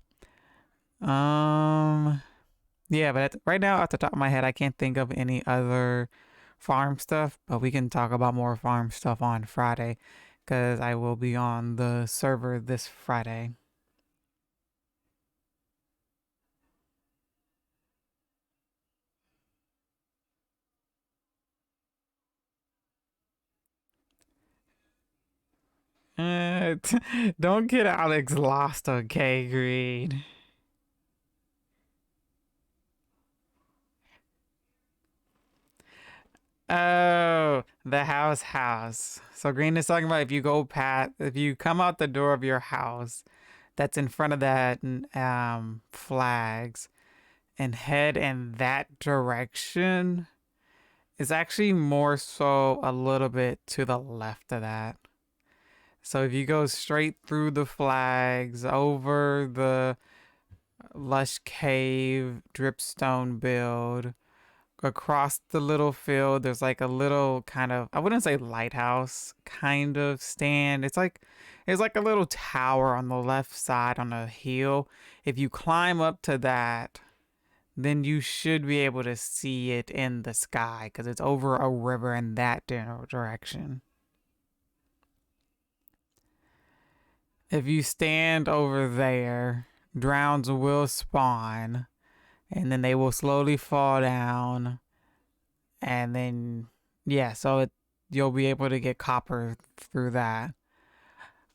Yeah, but right now, at the top of my head, I can't think of any other farm stuff, but we can talk about more farm stuff on Friday because I will be on the server this Friday. Don't get Alex lost, okay, Green? Oh, the house. So Green is talking about if you come out the door of your house that's in front of that flags and head in that direction, it's actually more so a little bit to the left of that. So if you go straight through the flags, over the lush cave, dripstone build, across the little field, there's like a little kind of, I wouldn't say lighthouse kind of stand. It's like a little tower on the left side on a hill. If you climb up to that, then you should be able to see it in the sky because it's over a river in that general direction. If you stand over there, drowns will spawn and then they will slowly fall down. And then, yeah, you'll be able to get copper through that.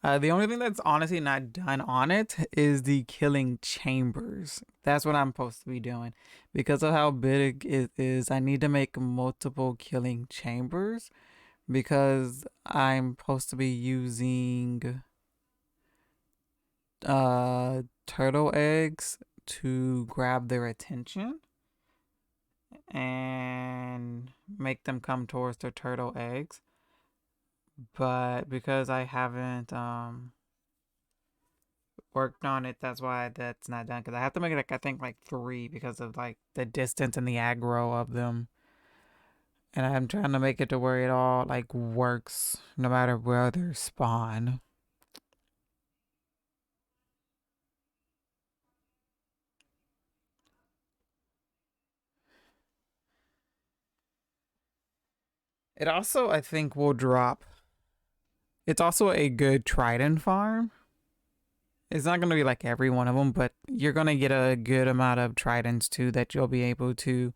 The only thing that's honestly not done on it is the killing chambers. That's what I'm supposed to be doing. Because of how big it is, I need to make multiple killing chambers because I'm supposed to be using turtle eggs to grab their attention and make them come towards the turtle eggs. But because I haven't worked on it, that's why that's not done. Because I have to make it like I think like 3 because of like the distance and the aggro of them. And I'm trying to make it to where it all like works no matter where they spawn. It also, I think, will drop. It's also a good trident farm. It's not going to be like every one of them, but you're going to get a good amount of tridents too that you'll be able to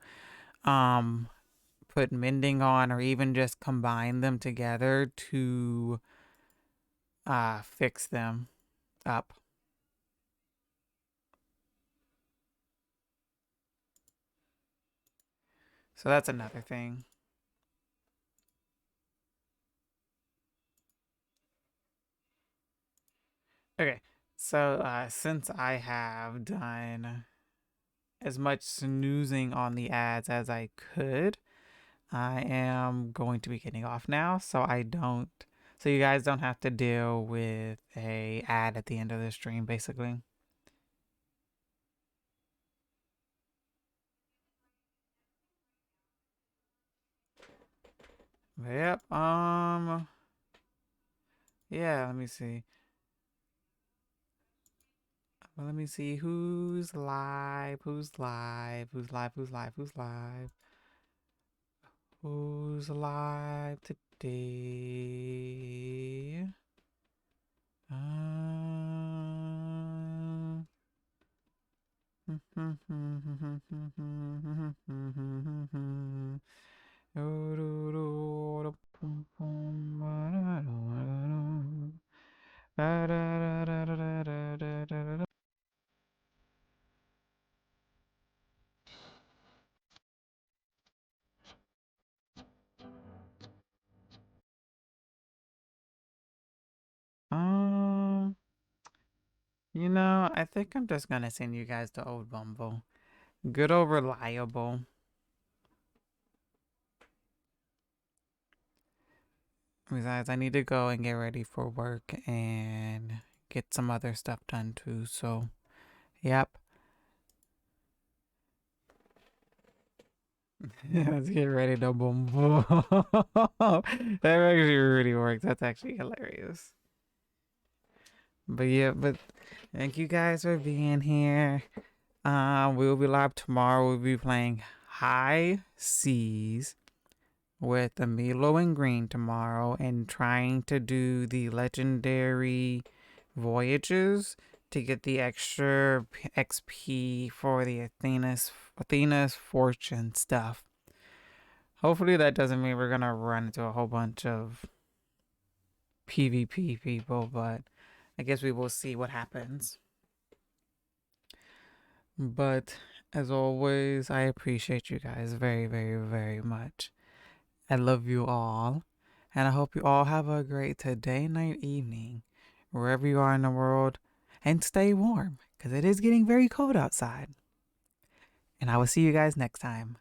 put mending on or even just combine them together to fix them up. So that's another thing. Okay, so since I have done as much snoozing on the ads as I could, I am going to be getting off now, so you guys don't have to deal with a ad at the end of the stream, basically. Yep. Yeah. Let me see. Well, let me see who's live. Who's live today? I think I'm just gonna send you guys to Old Bumble. Good old reliable. Besides, I need to go and get ready for work and get some other stuff done too. So, yep. Let's get ready to boom boom. That actually really works. That's actually hilarious. But yeah, but thank you guys for being here. We'll be live tomorrow. We'll be playing High Seas with the Milo and Green tomorrow and trying to do the legendary voyages to get the extra XP for the Athena's fortune stuff. Hopefully that doesn't mean we're gonna run into a whole bunch of PvP people, but I guess we will see what happens. But as always, I appreciate you guys very, very, very much. I love you all, and I hope you all have a great today, night, evening, wherever you are in the world, and stay warm, because it is getting very cold outside. And I will see you guys next time.